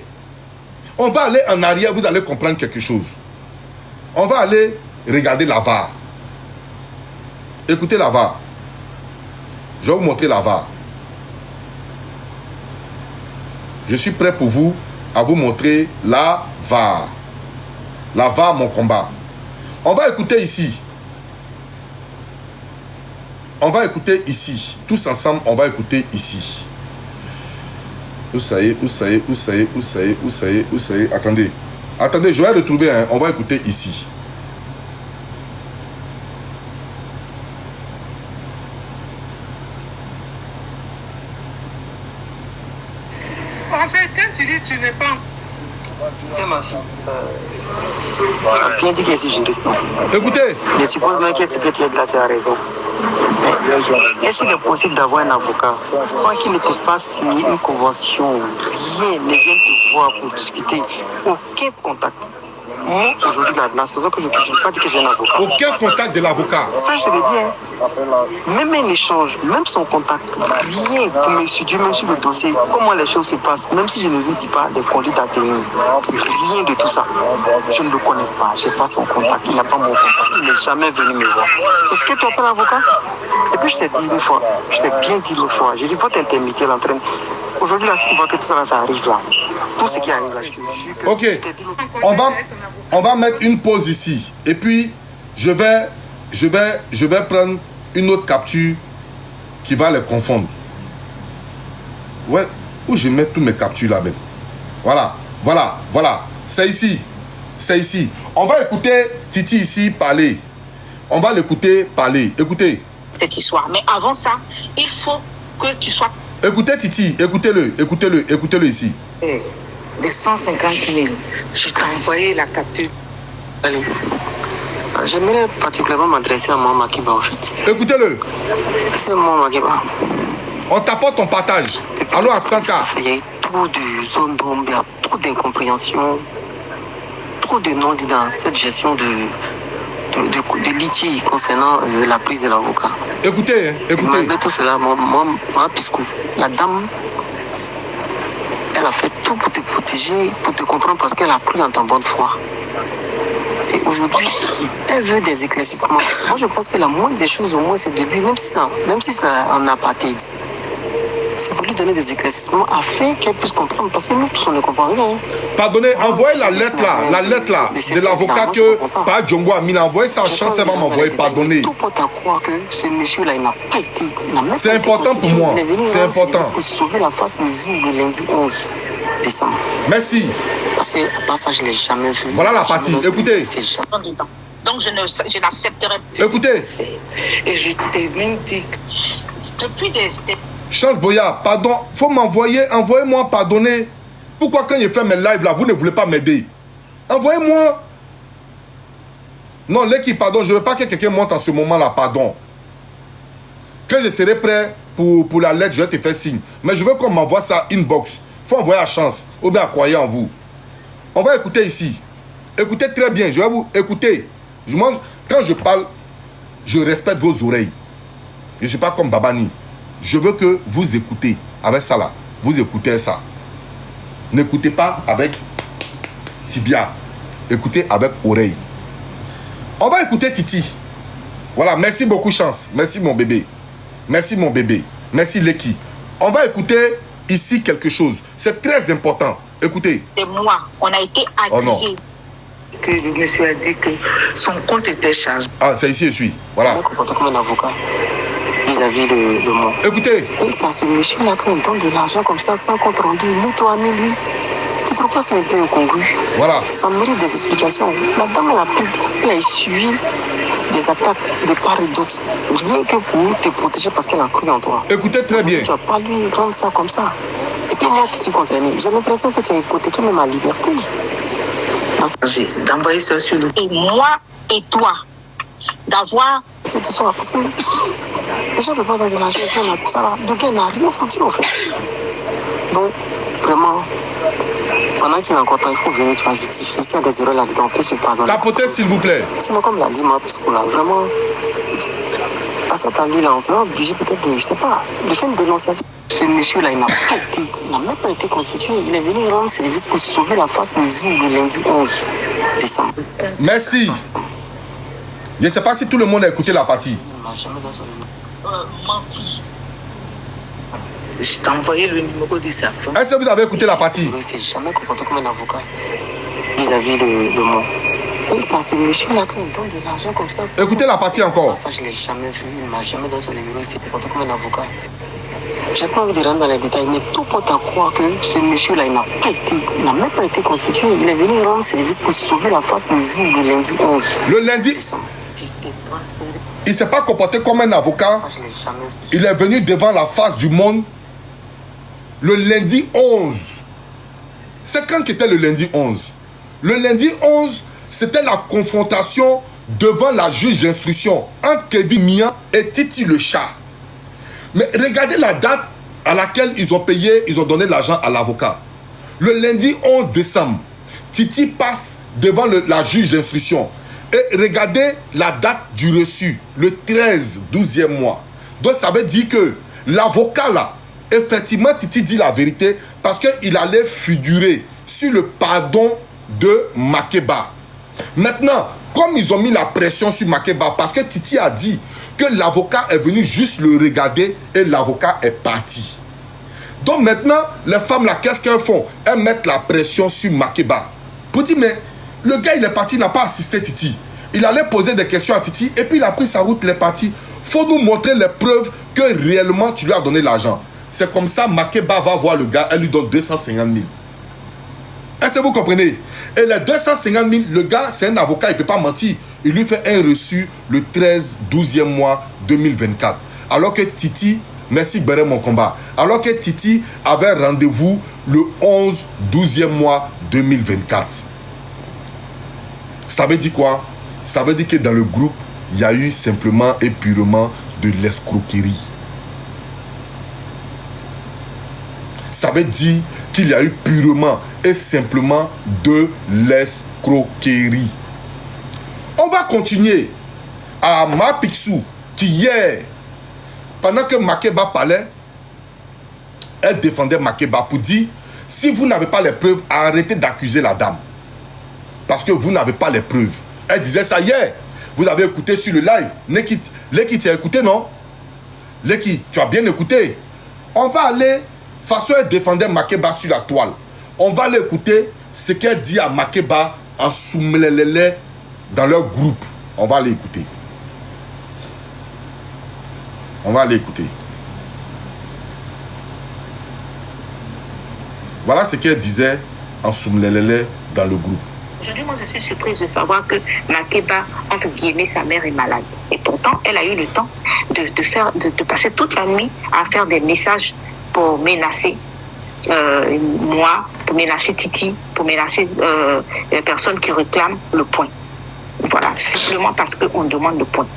On va aller en arrière, vous allez comprendre quelque chose. On va aller regarder la VAR. Écoutez la VAR. Je vais vous montrer la VAR. Je suis prêt pour vous à vous montrer la VAR. La VAR, mon combat. On va écouter ici. On va écouter ici. Tous ensemble, on va écouter ici. Où ça y est, où ça y est, où ça y est, où ça y est, où ça y est, où ça y est. Attendez. Attendez, je vais retrouver. On va écouter ici. En fait, quand tu dis tu n'es pas... C'est ma fille. Tu as bien dit qu'elle est juriste, non? Écoutez. Je suppose même que ce que tu as dit là, tu as raison. Mais est-ce qu'il est possible d'avoir un avocat sans qu'il ne te fasse signer une convention? Rien ne vient te voir pour discuter. Aucun contact. Moi, aujourd'hui, la saison que je ne peux pas dire que j'ai un avocat. Aucun contact de l'avocat. Ça, je te le dis. Hein. Même un échange, même son contact, rien pour me étudier, même sur le dossier, comment les choses se passent, même si je ne lui dis pas des conduites à tenir. Rien de tout ça. Je ne le connais pas, je n'ai pas son contact, il n'a pas mon contact, il n'est jamais venu me voir. C'est ce que tu appelles avocat? Et puis je t'ai dit une fois, je t'ai bien dit l'autre fois, j'ai dit votre intimité l'entraîne. Aujourd'hui, là, si tu vois que tout ça, ça arrive là. Tout ce qui arrive là, je te jure que... Ok, on va mettre une pause ici. Et puis, je vais prendre une autre capture qui va les confondre. Ouais, où je mets tous mes captures là-bas. Voilà, voilà, voilà. C'est ici. C'est ici. On va écouter Titi ici parler. On va l'écouter parler. Écoutez. Cette histoire. Mais avant ça, il faut que tu sois... Écoutez Titi, écoutez-le, écoutez-le, écoutez-le ici. Des 150 000, je t'ai envoyé la capture. Allez. J'aimerais particulièrement m'adresser à mon Makeba au fait. Écoutez-le. C'est mon Makeba. On t'apporte ton partage. Allô à 100K. Il y a trop de zones d'ombre, il y a trop d'incompréhension, trop de non-dits dans cette gestion de litige concernant la prise de l'avocat. Écoutez, écoutez. Malgré tout cela, moi, puisque la dame, elle a fait tout pour te protéger, pour te comprendre parce qu'elle a cru en ta bonne foi. Et aujourd'hui, elle veut des éclaircissements. Moi, je pense que la moindre des choses, au moins, c'est de lui, même si c'est en apartheid, c'est de lui donner des éclaircissements afin qu'elle puisse comprendre. Parce que nous tous, on ne comprend rien. Pardonnez, envoyez la lettre là de l'avocat que par Djongo Amina. Envoyez ça en chance, elle va m'envoyer. Pardonnez. Tout porte à croire que ce monsieur-là, il n'a pas été. C'est important pour moi. C'est important. Il sauver la face le jour, le lundi 11. décembre. Merci. Parce que à part ça, je ne l'ai jamais vu. Voilà la partie. Écoutez. Donc je n'accepterai plus. Écoutez. Et je t'ai même dit Depuis des... Chance Boya, pardon. Faut m'envoyer. Envoyez-moi pardonner. Pourquoi quand je fais mes lives là, vous ne voulez pas m'aider? Envoyez-moi. Non, l'équipe, pardon. Je ne veux pas que quelqu'un monte en ce moment-là. Pardon. Quand je serai prêt pour la lettre, je vais te faire signe. Mais je veux qu'on m'envoie ça inbox. Il faut envoyer à Chance. Ou bien à croire en vous. On va écouter ici. Écoutez très bien. Je vais vous écouter. Moi, quand je parle, je respecte vos oreilles. Je ne suis pas comme Babani. Je veux que vous écoutez avec ça là. Vous écoutez ça. N'écoutez pas avec tibia. Écoutez avec oreille. On va écouter Titi. Voilà, merci beaucoup Chance. Merci mon bébé. Merci mon bébé. Merci Leki. On va écouter ici quelque chose. C'est très important. Écoutez. Et moi, on a été accusés. que le monsieur a dit que son compte était chargé. Ah, c'est ici, je suis. Voilà. Je me comporte comme un avocat vis-à-vis de moi. Écoutez. Et ça, ce monsieur-là, quand on donne de l'argent comme ça, sans compte rendu, ni toi, ni lui, tu trouves pas ça un peu incongru? Voilà. Ça mérite des explications. La dame, elle a essuyé des attaques de part et d'autre. Rien que pour te protéger parce qu'elle a cru en toi. Écoutez très bien. Tu vas pas lui rendre ça comme ça. Et puis moi qui suis concerné, j'ai l'impression que tu as hypothéqué même ma liberté. D'envoyer ça sur le... Et moi et toi, d'avoir... Cette histoire, parce que les gens ne peuvent pas donner de l'argent, ça là, le gars n'a rien foutu en fait. Donc, vraiment, pendant qu'il y a encore temps, il faut venir, tu vas justifier. S'il y a des erreurs là-dedans, on peut se pardonner. Tapotez s'il vous plaît. Sinon, comme l'a dit ma pisco là, vraiment, à cet allure-là, on sera obligé peut-être de, je sais pas, de faire une dénonciation. Ce monsieur-là, il n'a même pas été constitué. Il est venu rendre service pour sauver la face le jour, le lundi 11 décembre. Merci. Je ne sais pas si tout le monde a écouté la partie. Menti. Je t'ai envoyé le numéro de sa femme. Est-ce que vous avez écouté la partie? Il ne s'est jamais comporté comme un avocat vis-à-vis de moi. Et ça, ce monsieur-là, quand on donne de l'argent comme ça... Écoutez la partie encore. Ça, je ne l'ai jamais vu. Il ne m'a jamais donné son numéro. Il s'est comporté comme un avocat. Je n'ai pas envie de rentrer dans les détails, mais tout porte à croire que ce monsieur-là, il n'a même pas été constitué. Il est venu rendre service pour sauver la face le jour, le lundi 11. Le lundi, il ne s'est pas comporté comme un avocat. Il est venu devant la face du monde le lundi 11. C'est quand qu'était le lundi 11? Le lundi 11, c'était la confrontation devant la juge d'instruction entre Kevin Mian et Titi le chat. Mais regardez la date à laquelle ils ont payé, ils ont donné l'argent à l'avocat. Le lundi 11 décembre, Titi passe devant la juge d'instruction. Et regardez la date du reçu, le 13, 12e mois. Donc ça veut dire que l'avocat là, effectivement Titi dit la vérité parce qu'il allait figurer sur le pardon de Makeba. Maintenant, comme ils ont mis la pression sur Makeba, parce que Titi a dit que l'avocat est venu juste le regarder et l'avocat est parti. Donc maintenant, les femmes là, qu'est-ce qu'elles font? Elles mettent la pression sur Makeba. Pour dire, mais le gars il est parti, il n'a pas assisté Titi. Il allait poser des questions à Titi et puis il a pris sa route, il est parti. Faut nous montrer les preuves que réellement tu lui as donné l'argent. C'est comme ça, Makeba va voir le gars, elle lui donne 250 000. Est-ce que vous comprenez? Et les 250 000, le gars, c'est un avocat, il ne peut pas mentir. Il lui fait un reçu le 13, 12e mois 2024. Alors que Titi, merci Béré mon combat, alors que Titi avait rendez-vous le 11, 12e mois 2024. Ça veut dire quoi? Ça veut dire que dans le groupe, il y a eu simplement et purement de l'escroquerie. Ça veut dire qu'il y a eu purement et simplement de l'escroquerie. On va continuer à Mapixou qui hier, pendant que Makeba parlait, elle défendait Makeba pour dire, si vous n'avez pas les preuves, arrêtez d'accuser la dame. Parce que vous n'avez pas les preuves. Elle disait ça hier. Vous avez écouté sur le live. Leki, tu as écouté, non? Leki, tu as bien écouté. On va aller, façon elle défendait Makeba sur la toile. On va aller écouter ce qu'elle dit à Makeba en soumlelele dans leur groupe. On va aller écouter. On va aller écouter. Voilà ce qu'elle disait en Soumlelele dans le groupe. Aujourd'hui, moi, je suis surprise de savoir que Makeba, entre guillemets, sa mère est malade. Et pourtant, elle a eu le temps de passer toute la nuit à faire des messages pour menacer moi, pour menacer Titi, pour menacer les personnes qui réclament le point. Voilà, simplement parce qu'on demande le point.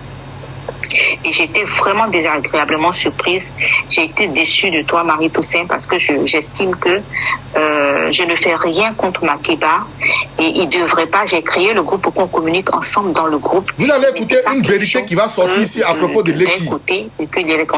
Et j'étais vraiment désagréablement surprise. J'ai été déçue de toi, Marie-Toussaint, parce que j'estime que je ne fais rien contre Makeba et il ne devrait pas. J'ai créé le groupe pour qu'on communique ensemble dans le groupe. Vous allez écouter une vérité qui va sortir ici à propos de Leki. Et puis il y a des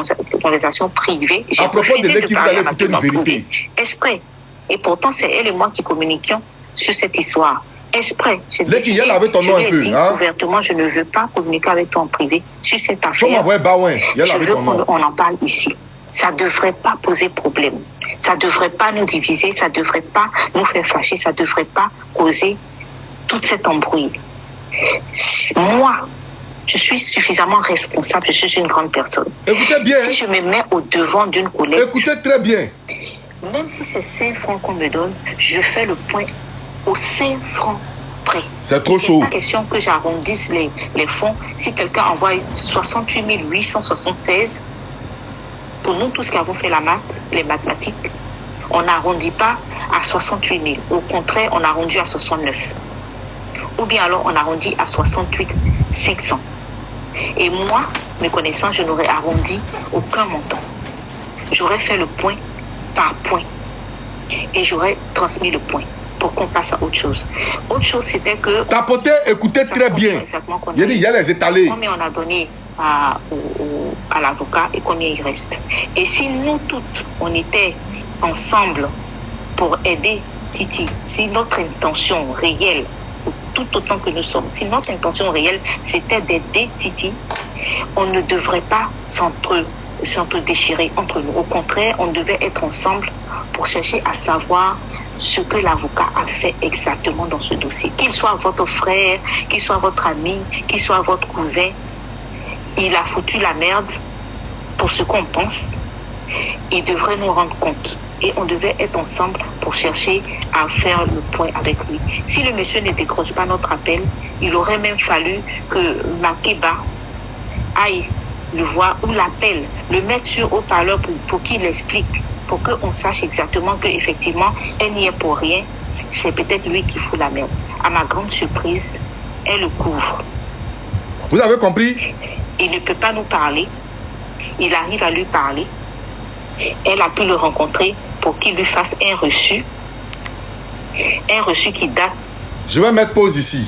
conversations privées. À propos de Leki, vous allez écouter une vérité. Exprès. Et pourtant, c'est elle et moi qui communiquions sur cette histoire. Exprès. Leki, elle avait ton nom un peu. Hein? Ouvertement, je ne veux pas communiquer avec toi en privé sur cette affaire. Je veux qu'on en parle ici. Ça ne devrait pas poser problème. Ça ne devrait pas nous diviser. Ça ne devrait pas nous faire fâcher. Ça ne devrait pas causer toute cette embrouille. Moi, je suis suffisamment responsable. Je suis une grande personne. Écoutez bien. Si je me mets au devant d'une collecte. Écoutez très bien. Même si c'est 5 francs qu'on me donne, je fais le point aux 5 francs près. C'est trop chaud. Il n'est pas question que j'arrondisse les fonds. Si quelqu'un envoie 68 876, pour nous tous qui avons fait les mathématiques, on n'arrondit pas à 68 000. Au contraire, on arrondit à 69. Ou bien alors on arrondit à 68 500. Et moi, mes connaissances, je n'aurais arrondi aucun montant. J'aurais fait le point par point. Et j'aurais transmis le point pour qu'on passe à autre chose. Autre chose, c'était que... Tapoter, écoutez très bien. Il y a les étalés. Combien on a donné à l'avocat et combien il reste. Et si nous toutes, on était ensemble pour aider Titi, si notre intention réelle, tout autant que nous sommes, si notre intention réelle, c'était d'aider Titi, on ne devrait pas s'entre-déchirer entre nous. Au contraire, on devait être ensemble pour chercher à savoir ce que l'avocat a fait exactement dans ce dossier. Qu'il soit votre frère, qu'il soit votre ami, qu'il soit votre cousin, il a foutu la merde pour ce qu'on pense. Il devrait nous rendre compte. Et on devait être ensemble pour chercher à faire le point avec lui. Si le monsieur ne décroche pas notre appel, il aurait même fallu que Makeba aille le voir ou l'appelle, le mettre sur haut-parleur pour qu'il explique, pour qu'on sache exactement qu'effectivement, elle n'y est pour rien. C'est peut-être lui qui fout la merde. À ma grande surprise, elle le couvre. Vous avez compris? Il ne peut pas nous parler. Il arrive à lui parler. Elle a pu le rencontrer pour qu'il lui fasse un reçu. Un reçu qui date. Je vais mettre pause ici.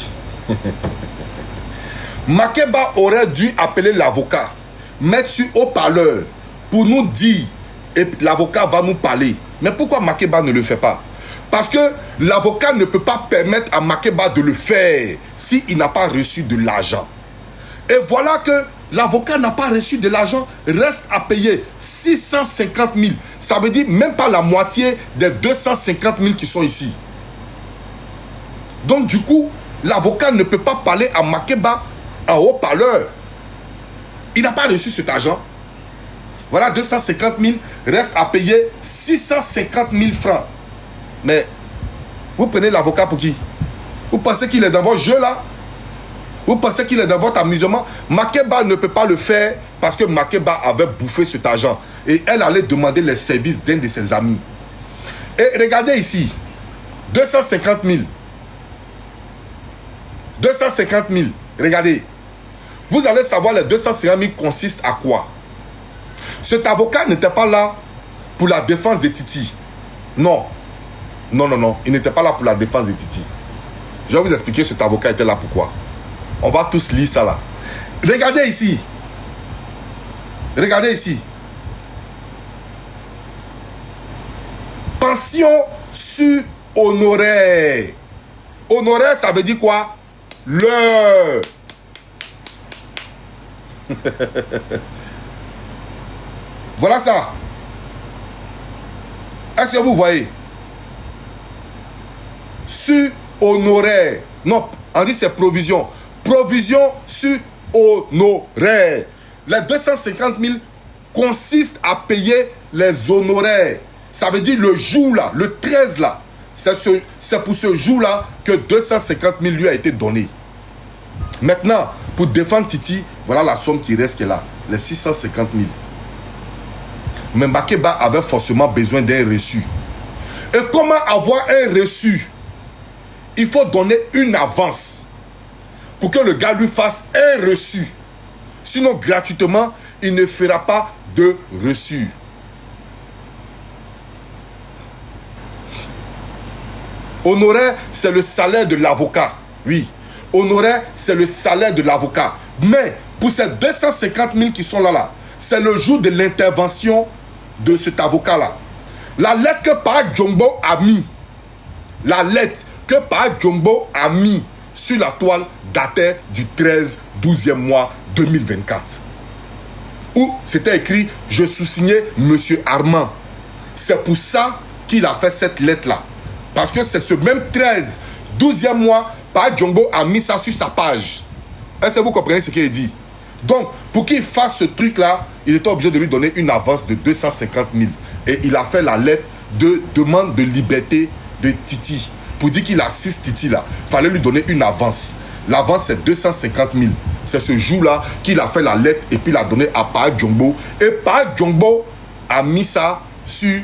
Makeba aurait dû appeler l'avocat, mettre sur haut-parleur pour nous dire, et l'avocat va nous parler. Mais pourquoi Makeba ne le fait pas? Parce que l'avocat ne peut pas permettre à Makeba de le faire s'il n'a pas reçu de l'argent. Et voilà que l'avocat n'a pas reçu de l'argent, reste à payer 650 000. Ça veut dire même pas la moitié des 250 000 qui sont ici. Donc du coup, l'avocat ne peut pas parler à Makeba en haut-parleur. Il n'a pas reçu cet argent. Voilà 250 000, reste à payer 650 000 francs. Mais vous prenez l'avocat pour qui? Vous pensez qu'il est dans votre jeu là? Vous pensez qu'il est dans votre amusement? Makeba ne peut pas le faire parce que Makeba avait bouffé cet argent. Et elle allait demander les services d'un de ses amis. Et regardez ici. 250 000. 250 000. Regardez. Vous allez savoir les 250 000 consistent à quoi? Cet avocat n'était pas là pour la défense de Titi. Non. Non, non, non. Il n'était pas là pour la défense de Titi. Je vais vous expliquer cet avocat était là pourquoi. On va tous lire ça là. Regardez ici. Regardez ici. Pension sur honoraire. Honoraire, ça veut dire quoi? L'heure. Voilà ça. Est-ce que vous voyez? Sur honoraire. Non, on dit c'est provision. Provision sur honoraire. Les 250 000 consistent à payer les honoraires. Ça veut dire le jour là, le 13 là, c'est pour ce jour-là que 250 000 lui a été donné. Maintenant, pour défendre Titi, voilà la somme qui reste là, les 650 000. Mais Makeba avait forcément besoin d'un reçu. Et comment avoir un reçu? Il faut donner une avance pour que le gars lui fasse un reçu. Sinon, gratuitement, il ne fera pas de reçu. Honoraire, c'est le salaire de l'avocat. Oui. Honoraire, c'est le salaire de l'avocat. Mais pour ces 250 000 qui sont là, c'est le jour de l'intervention de cet avocat-là. La lettre que Pak Jumbo a mis, la lettre que Pak Jumbo a mis sur la toile datait du 13 12e mois 2024. Où c'était écrit « Je sous-signais Monsieur Armand ». C'est pour ça qu'il a fait cette lettre-là. Parce que c'est ce même 13 12e mois, Pak Jumbo a mis ça sur sa page. Est-ce que vous comprenez ce qu'il dit? Donc, pour qu'il fasse ce truc-là, il était obligé de lui donner une avance de 250 000. Et il a fait la lettre de demande de liberté de Titi. Pour dire qu'il assiste Titi là, il fallait lui donner une avance. L'avance, c'est 250 000. C'est ce jour-là qu'il a fait la lettre et puis l'a donné à Pak Jumbo. Et Pak Jumbo a mis ça sur...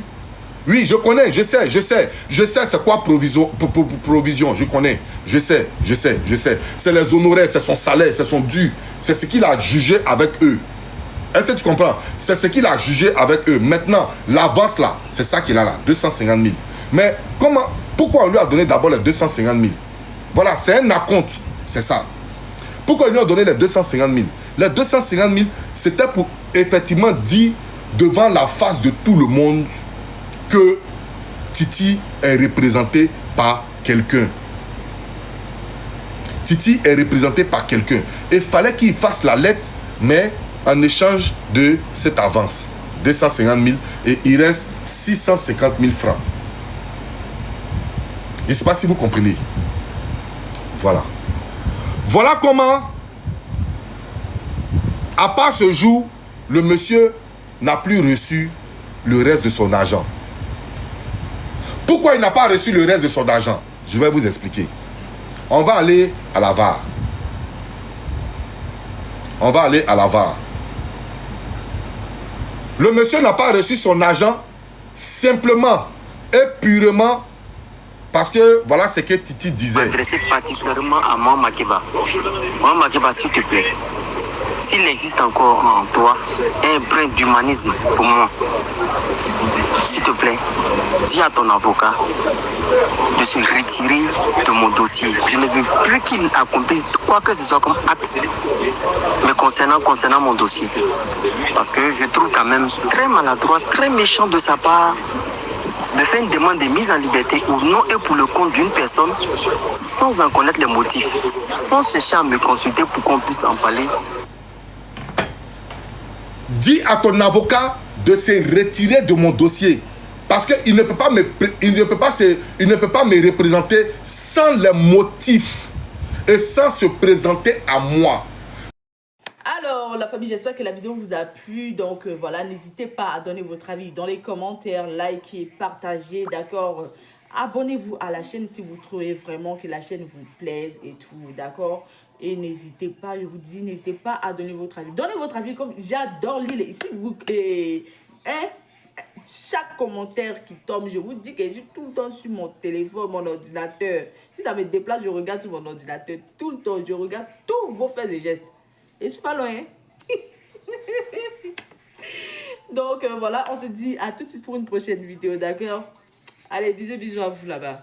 Oui, je connais, je sais c'est quoi provision, je connais, je sais. C'est les honoraires, c'est son salaire, c'est son dû. C'est ce qu'il a jugé avec eux. Est-ce que tu comprends? C'est ce qu'il a jugé avec eux. Maintenant, l'avance là, c'est ça qu'il a là, 250 000. Mais comment, pourquoi on lui a donné d'abord les 250 000? Voilà, c'est un acompte, c'est ça. Pourquoi on lui a donné les 250 000? Les 250 000, c'était pour effectivement dire devant la face de tout le monde que Titi est représenté par quelqu'un. Titi est représenté par quelqu'un. Il fallait qu'il fasse la lettre, mais en échange de cette avance. 250 000 et il reste 650 000 francs. Je ne sais pas si vous comprenez. Voilà. Voilà comment, à part ce jour, le monsieur n'a plus reçu le reste de son argent. Pourquoi il n'a pas reçu le reste de son argent? Je vais vous expliquer. On va aller à la VAR. On va aller à la VAR. Le monsieur n'a pas reçu son argent simplement et purement parce que voilà ce que Titi disait. M'adresser particulièrement à moi, Makeba. Moi, Makeba, s'il te plaît, s'il existe encore en toi un brin d'humanisme pour moi, s'il te plaît, dis à ton avocat de se retirer de mon dossier. Je ne veux plus qu'il accomplisse quoi que ce soit comme acte mais concernant mon dossier. Parce que je trouve quand même très maladroit, très méchant de sa part de faire une demande de mise en liberté au nom et pour le compte d'une personne sans en connaître les motifs, sans chercher à me consulter pour qu'on puisse en parler. Dis à ton avocat de se retirer de mon dossier parce qu'il ne peut pas me représenter sans les motifs et sans se présenter à moi. Alors la famille, j'espère que la vidéo vous a plu. Donc voilà, n'hésitez pas à donner votre avis dans les commentaires, likez, partagez, d'accord. Abonnez-vous à la chaîne si vous trouvez vraiment que la chaîne vous plaise et tout, d'accord. Et n'hésitez pas, je vous dis, n'hésitez pas à donner votre avis. Donnez votre avis, comme j'adore lire ici. Chaque commentaire qui tombe, je vous dis que je suis tout le temps sur mon téléphone, mon ordinateur. Si ça me déplace, je regarde sur mon ordinateur. Tout le temps, je regarde tous vos faits et gestes. Et je suis pas loin. Hein? Donc voilà, on se dit à tout de suite pour une prochaine vidéo, d'accord? Allez, bisous à vous là-bas.